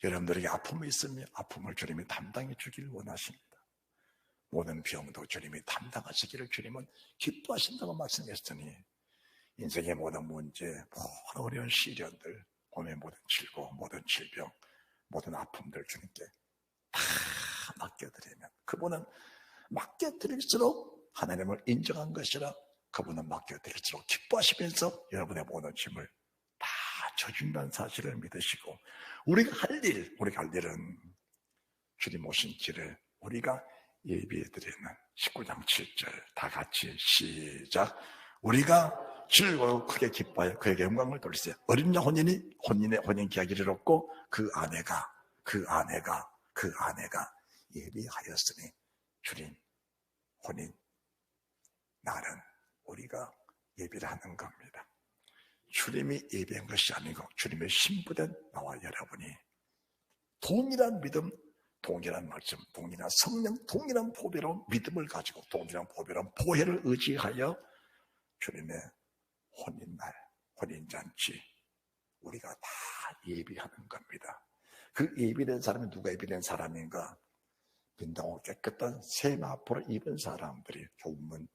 여러분들에게 아픔이 있으면 아픔을 주님이 담당해 주기를 원하십니다. 모든 병도 주님이 담당하시기를 주님은 기뻐하신다고 말씀했으니 인생의 모든 문제, 모든 어려운 시련들, 몸의 모든 질고, 모든 질병, 모든 아픔들 주님께 다 맡겨드리면 그분은 맡겨드릴수록 하나님을 인정한 것이라 그분은 맡겨드릴수록 기뻐하시면서 여러분의 모든 짐을 다 져준다는 사실을 믿으시고 우리가 할 일은 주님 오신 길을 우리가 예비해드리는 19장 7절 다 같이 시작. 우리가 즐거워 크게 기뻐하여 그에게 영광을 돌리세요. 어린 양 혼인의 혼인 기하기를 얻고 그 아내가 예비하였으니 주님 혼인 날은 우리가 예비를 하는 겁니다. 주님이 예비한 것이 아니고 주님의 신부된 나와 여러분이 동일한 믿음, 동일한 말씀, 동일한 성령, 동일한 보배로운 믿음을 가지고 동일한 보배로운 보혜를 의지하여 주님의 혼인날, 혼인잔치 우리가 다 예비하는 겁니다. 그 예비된 사람이 누가 예비된 사람인가? 빈동을 깨끗한 세마포를 입은 사람들이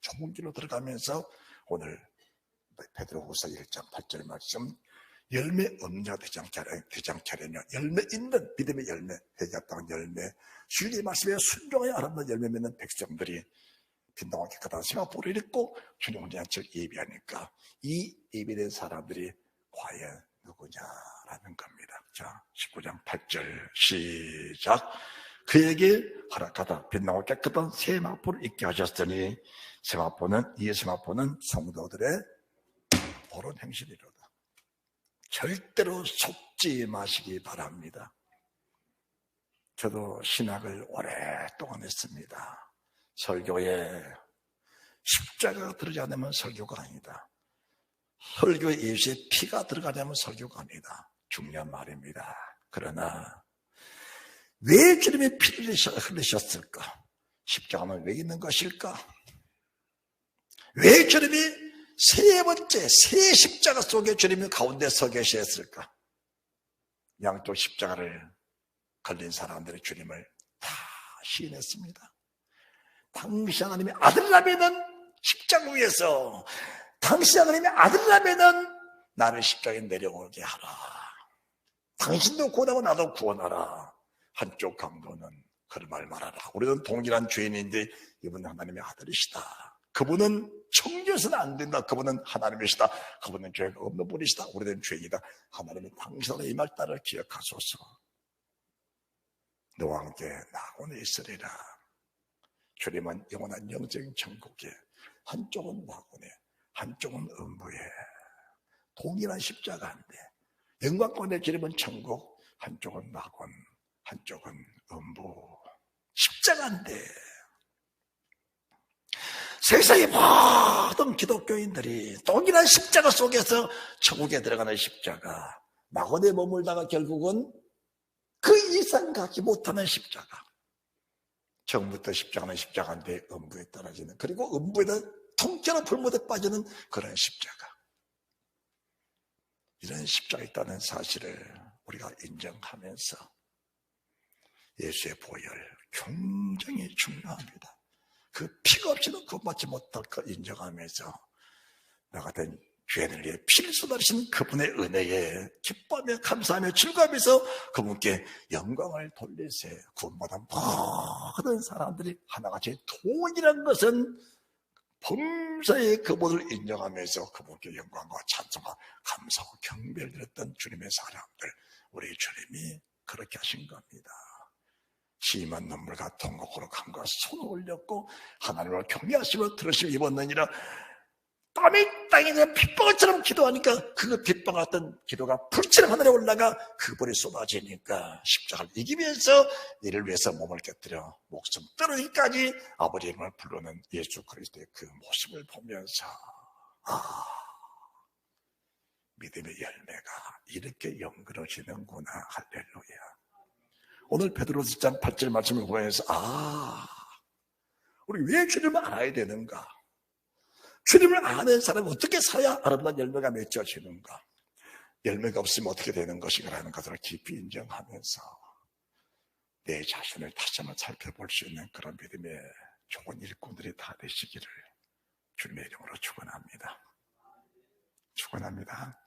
좁은 길로 들어가면서 오늘 베드로후서 1장 8절 말씀 열매 없는 자 되지 않게 하려냐 열매 있는 믿음의 열매 회개했다는 열매 주님의 말씀에 순종하여 아름다운 열매 맺는 백성들이 빈동을 깨끗한 세마포를 입고 주님 혼인잔치를 예비하니까 이 예비된 사람들이 과연 누구냐라는 겁니다. 자, 19장 8절 시작. 그에게 허락하다 빛나고 깨끗한 세마포를 입게 하셨으니 이 세마포는 성도들의 옳은 행실이로다. 절대로 속지 마시기 바랍니다. 저도 신학을 오랫동안 했습니다. 설교에 십자가가 들어가지 않으면 설교가 아니다. 설교에 예수의 피가 들어가냐면 설교가 아니다. 중요한 말입니다. 그러나 왜 주님의 피를 흘리셨을까? 십자가는 왜 있는 것일까? 왜 주님이 세 번째 새 십자가 속에 주님이 가운데 서 계셨을까? 양쪽 십자가를 걸린 사람들이 주님을 다 시인했습니다. 당시 하나님의 아들라면은 십자가 위에서, 당시 하나님의 아들라면은 나를 십자가에 내려오게 하라. 당신도 구원하고 나도 구원하라. 한쪽 강도는 그런 말 말하라. 우리는 동일한 죄인인데 이분은 하나님의 아들이시다. 그분은 청교해서는 안 된다. 그분은 하나님이시다. 그분은 죄가 없는 분이시다. 우리는 죄인이다. 하나님은 당신의 이 말따를 기억하소서. 너와 함께 나곤에 있으리라. 주님은 영원한 영적인 천국에, 한쪽은 나곤에, 한쪽은 음부에, 동일한 십자가인데 영광권의 주님은 천국, 한쪽은 나곤, 한쪽은 음부. 십자가인데 세상의 모든 기독교인들이 동일한 십자가 속에서 천국에 들어가는 십자가, 나곤에 머물다가 결국은 그 이상 가지 못하는 십자가. 처음부터 십자가는 십자가인데 음부에 떨어지는, 그리고 음부에다 통째로 불못에 빠지는 그런 십자가. 이런 십자가 있다는 사실을 우리가 인정하면서 예수의 보혈 굉장히 중요합니다. 그 피가 없이는 구원받지 못할 것 인정하면서 나 같은 죄인을 위해 피를 쏟아주신 그분의 은혜에 기뻐하며 감사하며 즐거워하면서 그분께 영광을 돌리세. 구원받은 모든 사람들이 하나같이 동일한 것은 범사의 그분을 인정하면서 그분께 영광과 찬송과 감사하고 경배를 드렸던 주님의 사람들, 우리 주님이 그렇게 하신 겁니다. 심한 눈물과 통곡으로 감과 손을 올렸고 하나님을 경외하시며 들으시며 입었느니라. 땀이 땅에 빗방울처럼 기도하니까 그 빗방울 같은 기도가 불처럼 하늘에 올라가 그 불이 쏟아지니까 십자가를 이기면서 이를 위해서 몸을 깨뜨려 목숨 떨어지기까지 아버지 이름을 부르는 예수 그리스도의 그 모습을 보면서 믿음의 열매가 이렇게 연그러지는구나. 할렐루야. 오늘 베드로서 1장 8절 말씀을 보면서 우리 왜 주님을 알아야 되는가? 주님을 아는 사람은 어떻게 살아야 아름다운 열매가 맺어지는가? 열매가 없으면 어떻게 되는 것인가라는 것을 깊이 인정하면서 내 자신을 다시 한번 살펴볼 수 있는 그런 믿음의 좋은 일꾼들이 다 되시기를 주님의 이름으로 축원합니다. 축원합니다.